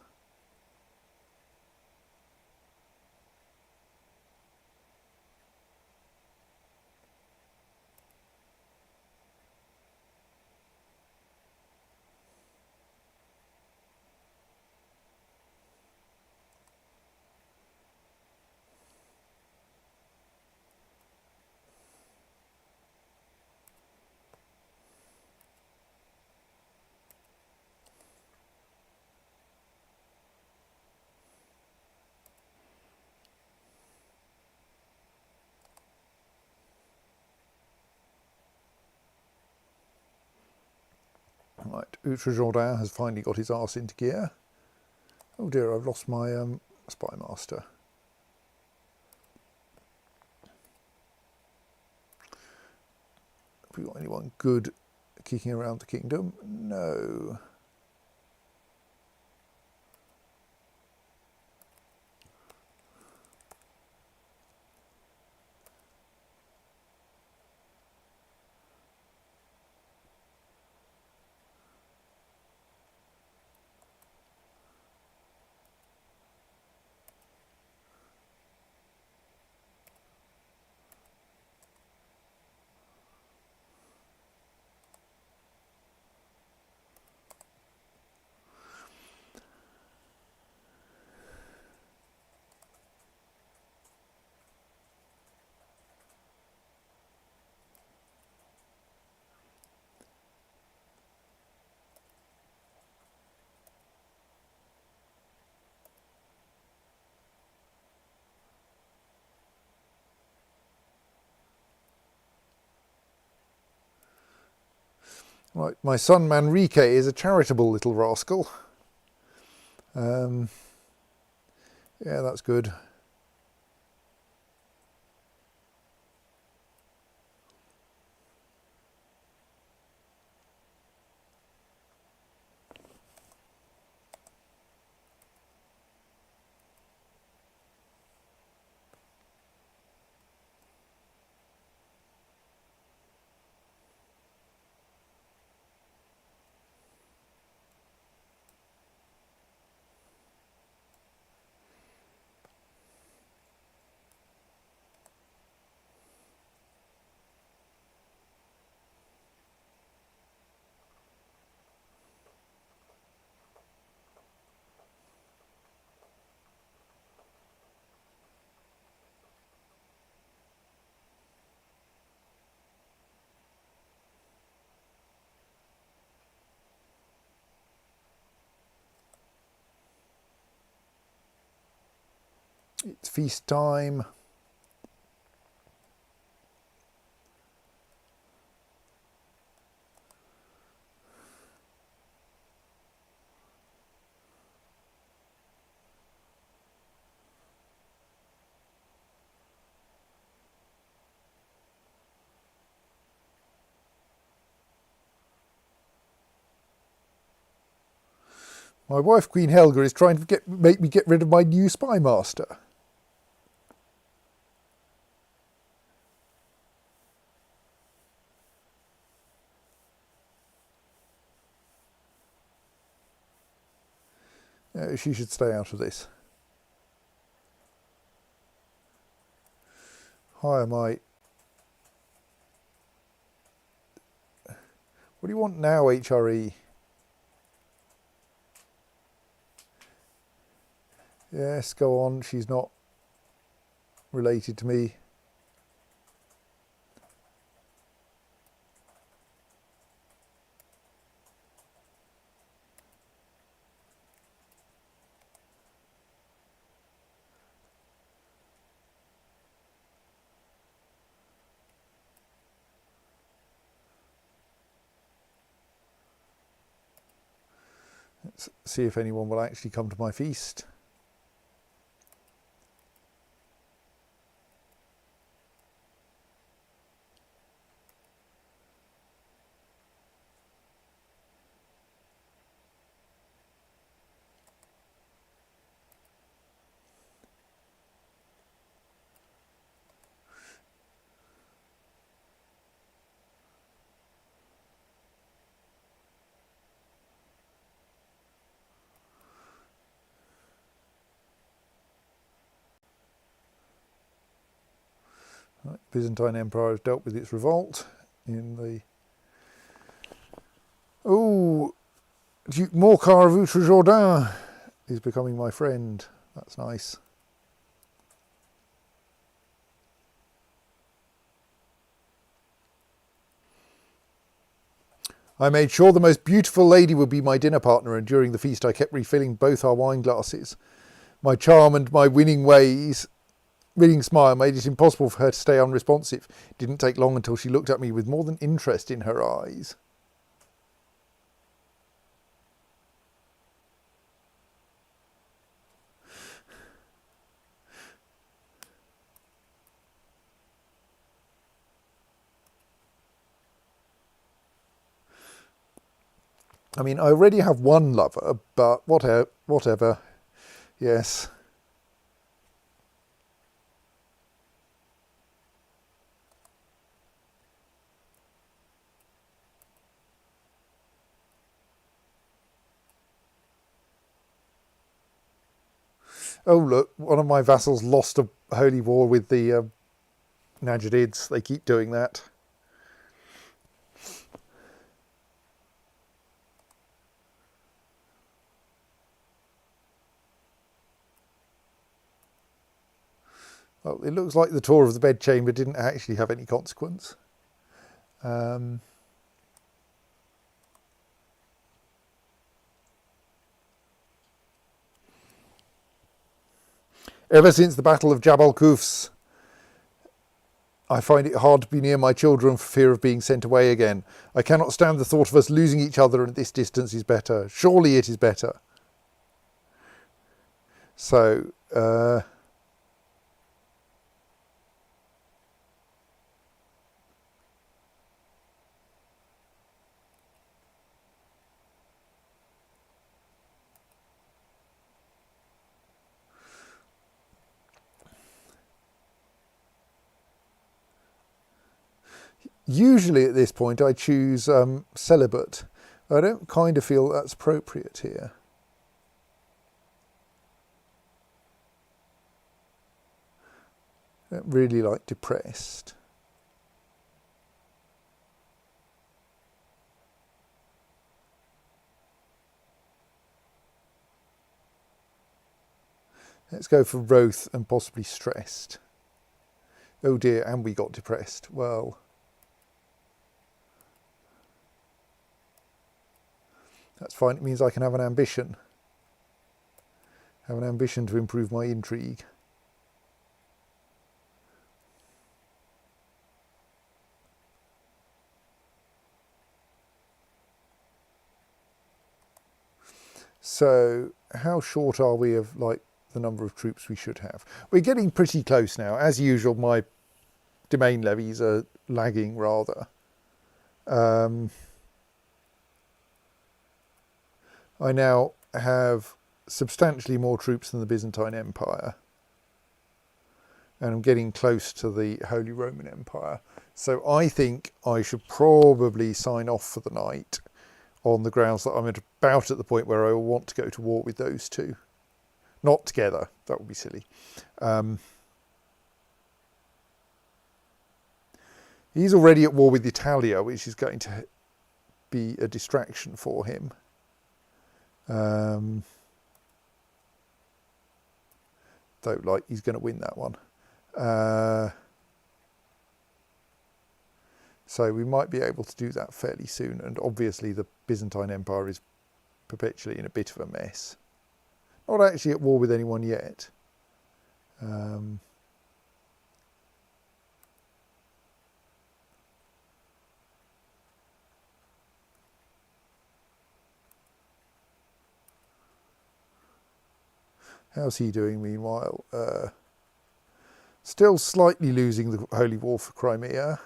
Right, Outre Jourdain has finally got his arse into gear. Oh dear, I've lost my spy master. Have we got anyone good kicking around the kingdom? No. Right, my son Manrique is a charitable little rascal. Yeah, that's good. It's feast time. My wife, Queen Helga, is trying to make me get rid of my new spy master. She should stay out of this. Hi, my. What do you want now, HRE? Yes, go on. She's not related to me. Let's see if anyone will actually come to my feast. Right, Byzantine Empire has dealt with its revolt in the... Oh, Duke Morcar of Outre-Jourdain is becoming my friend. That's nice. I made sure the most beautiful lady would be my dinner partner, and during the feast I kept refilling both our wine glasses. My charm and my winning smile made it impossible for her to stay unresponsive. It didn't take long until she looked at me with more than interest in her eyes. I mean, I already have one lover, but whatever. Yes. Oh, look, one of my vassals lost a holy war with the Najidids. They keep doing that. Well, it looks like the tour of the bedchamber didn't actually have any consequence. Ever since the Battle of Jabal Qufs, I find it hard to be near my children for fear of being sent away again. I cannot stand the thought of us losing each other, and this distance is better. Surely it is better. So, usually at this point I choose celibate. I don't kind of feel that's appropriate here. I don't really like depressed. Let's go for wroth and possibly stressed. Oh dear, and we got depressed. Well, that's fine. It means I can have an ambition. Have an ambition to improve my intrigue. So how short are we of like the number of troops we should have? We're getting pretty close now. As usual, my domain levies are lagging rather. I now have substantially more troops than the Byzantine Empire, and I'm getting close to the Holy Roman Empire. So I think I should probably sign off for the night on the grounds that I'm about at the point where I will want to go to war with those two. Not together, that would be silly. He's already at war with Italia, which is going to be a distraction for him. Don't like he's going to win that one. So we might be able to do that fairly soon. And obviously the Byzantine Empire is perpetually in a bit of a mess. Not actually at war with anyone yet. How's he doing meanwhile? Still slightly losing the Holy War for Crimea.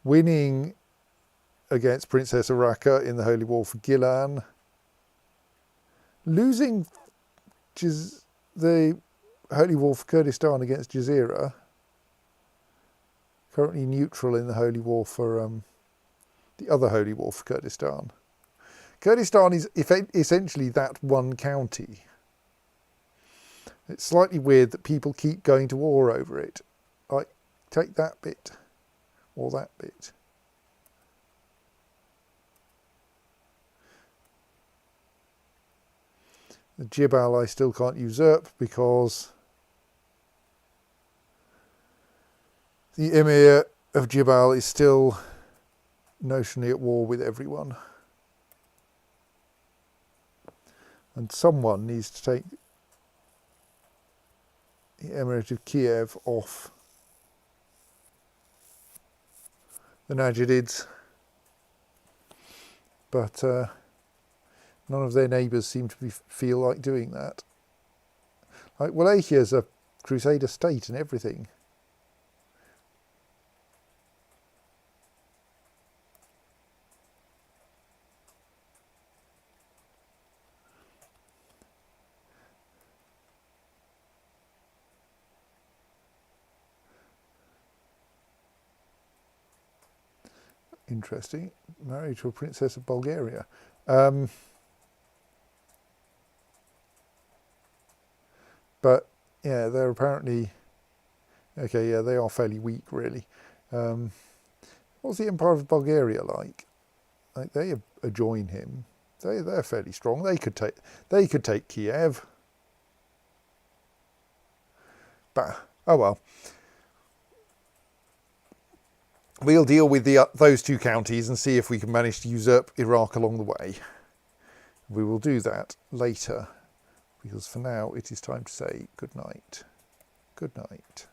Winning against Princess Araka in the Holy War for Gilan. Losing the Holy War for Kurdistan against Jazeera. Currently neutral in the Holy War for the other Holy War for Kurdistan. Kurdistan is essentially that one county. It's slightly weird that people keep going to war over it. Like, take that bit, or that bit. The Jibal I still can't usurp because the Emir of Jibal is still notionally at war with everyone. And someone needs to take the Emirate of Kiev off the Najidids. But none of their neighbours seem to feel like doing that. Like Walachia's a Crusader state and everything. Interesting. Married to a princess of Bulgaria. But yeah, they're apparently okay. Yeah, they are fairly weak, really. What's the Empire of Bulgaria like? Like they adjoin him. They're fairly strong. They could take Kiev. But oh well. We'll deal with those two counties and see if we can manage to usurp Iraq along the way. We will do that later, because for now it is time to say good night. Good night.